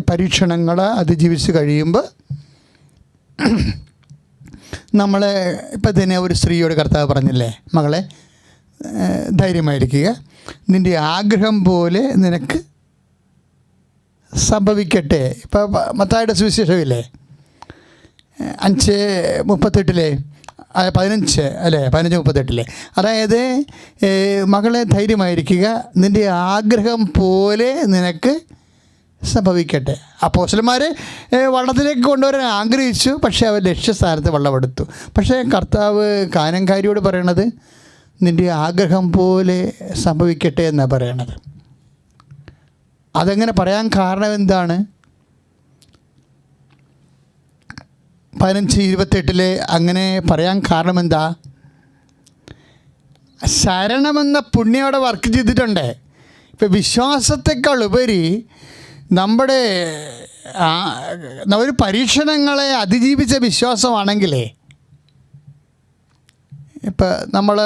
പരീക്ഷണങ്ങൾ അതിജീവിച്ച് കഴിയുമ്പോൾ നമ്മൾ ഇപ്പം തന്നെ ഒരു സ്ത്രീയോട് കർത്താവ് പറഞ്ഞില്ലേ, മകളെ ധൈര്യമായിരിക്കുക, നിൻ്റെ ആഗ്രഹം പോലെ നിനക്ക് സംഭവിക്കട്ടെ. ഇപ്പോൾ മത്തായിയുടെ സുവിശേഷമില്ലേ 5:38 15:38 അതായത് മകളെ ധൈര്യമായിരിക്കുക, നിൻ്റെ ആഗ്രഹം പോലെ നിനക്ക് സംഭവിക്കട്ടെ. അപ്പോസ്തലന്മാർ വള്ളത്തിലേക്ക് കൊണ്ടുവരാൻ ആഗ്രഹിച്ചു, പക്ഷേ അവർ ലക്ഷ്യസ്ഥാനത്ത് വള്ളമെടുത്തു. പക്ഷേ കർത്താവ് കാനൻകാരിയോട് പറയണത് നിൻ്റെ ആഗ്രഹം പോലെ സംഭവിക്കട്ടെ എന്നാണ് പറയണത്. അതെങ്ങനെ പറയാൻ കാരണം എന്താണ്? 15:28 അങ്ങനെ പറയാൻ കാരണം എന്താ? ശരണമെന്ന പുണ്യം അവിടെ വർക്ക് ചെയ്തിട്ടുണ്ട്. ഇപ്പം വിശ്വാസത്തെക്കാൾ ഉപരി നമ്മുടെ ഒരു പരീക്ഷണങ്ങളെ അതിജീവിച്ച വിശ്വാസമാണെങ്കിലേ, ഇപ്പം നമ്മൾ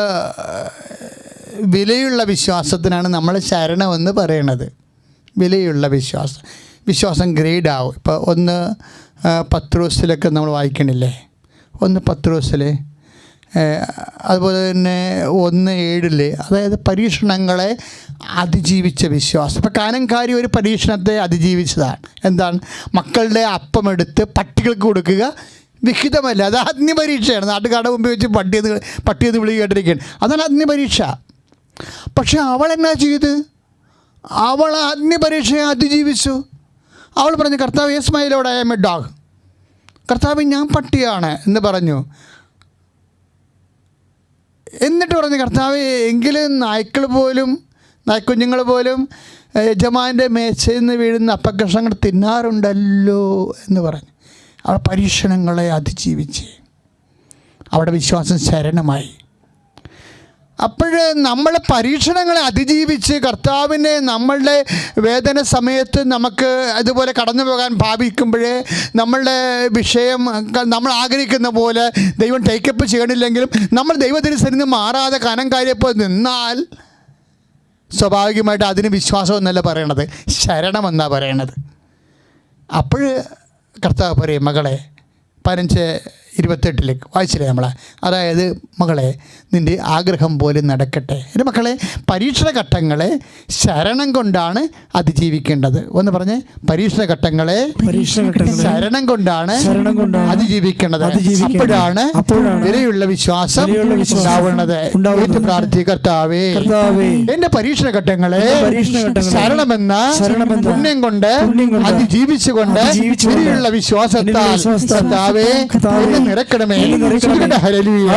വിലയുള്ള വിശ്വാസത്തിനാണ് നമ്മൾ ശരണമെന്ന് പറയണത്. വിലയുള്ള വിശ്വാസം ഗ്രേഡ് ആവും. ഇപ്പോൾ 1 പത്രോസിലൊക്കെ നമ്മൾ വായിക്കണില്ലേ, 1 പത്രോസിൽ, അതുപോലെ തന്നെ 1:7 അതായത് പരീക്ഷണങ്ങളെ അതിജീവിച്ച വിശ്വാസം. ഇപ്പോൾ കാനൻകാരി ഒരു പരീക്ഷണത്തെ അതിജീവിച്ചതാണ്. എന്താണ്? മക്കളുടെ അപ്പമെടുത്ത് പട്ടികൾക്ക് കൊടുക്കുക വിഹിതമല്ല, അത് അഗ്നിപരീക്ഷയാണ്. നാട്ടുകാരുടെ മുമ്പ് വെച്ച് പട്ടിയെന്ന് വിളി കേട്ടിരിക്കുകയാണ്, അതാണ് അഗ്നിപരീക്ഷ. പക്ഷെ അവൾ എന്നാ ചെയ്ത്? അവൾ അഗ്നിപരീക്ഷയെ അതിജീവിച്ചു. അവൾ പറഞ്ഞു, കർത്താവ്, yes my lord, I am a dog. കർത്താവ്, ഞാൻ പട്ടിയാണ് എന്ന് പറഞ്ഞു. എന്നിട്ട് പറഞ്ഞു, കർത്താവ്, എങ്കിലും നായ്ക്കുഞ്ഞുങ്ങൾ പോലും യജമാൻ്റെ മേശയിൽ നിന്ന് വീഴുന്ന അപ്പക്കഷങ്ങൾ തിന്നാറുണ്ടല്ലോ എന്ന് പറഞ്ഞു. അവൾ പരീക്ഷണങ്ങളെ അതിജീവിച്ച് അവിടെ വിശ്വാസം ശരണമായി. അപ്പോൾ നമ്മൾ പരീക്ഷണങ്ങളെ അതിജീവിച്ച് കർത്താവിനെ നമ്മളുടെ വേദന സമയത്ത് നമുക്ക് അതുപോലെ കടന്നു പോകാൻ ഭാവിക്കുമ്പോഴേ നമ്മളുടെ വിഷയം നമ്മൾ ആഗ്രഹിക്കുന്ന പോലെ ദൈവം ടേക്കപ്പ് ചെയ്യണില്ലെങ്കിലും നമ്മൾ ദൈവത്തിനു നിന്ന് മാറാതെ കനം കാര്യപ്പോൾ നിന്നാൽ സ്വാഭാവികമായിട്ട് അതിന് വിശ്വാസം എന്നല്ല പറയണത്, ശരണമെന്നാണ് പറയണത്. അപ്പോൾ കർത്താവ് പറയും, മകളെ 15:28 വായിച്ചില്ലേ നമ്മളെ, അതായത് മകളെ, നിൻ്റെ ആഗ്രഹം പോലെ നടക്കട്ടെ. എൻ്റെ മക്കളെ, പരീക്ഷണഘട്ടങ്ങളെ ശരണം കൊണ്ടാണ് അതിജീവിക്കേണ്ടത്. ഒന്ന് പറഞ്ഞ്, പരീക്ഷണഘട്ടങ്ങളെ ശരണം കൊണ്ടാണ് അതിജീവിക്കേണ്ടത്. അപ്പോഴാണ് വിലയുള്ള വിശ്വാസം ഉണ്ടാവുന്നത്. കർത്താവേ, എൻ്റെ പരീക്ഷണഘട്ടങ്ങളെ ശരണമെന്ന പുണ്യം കൊണ്ട് അതിജീവിച്ചുകൊണ്ട് വിലയുള്ള വിശ്വാസത്താൽ കർത്താവേ നിറക്കണമേ. ഹല്ലേലൂയ.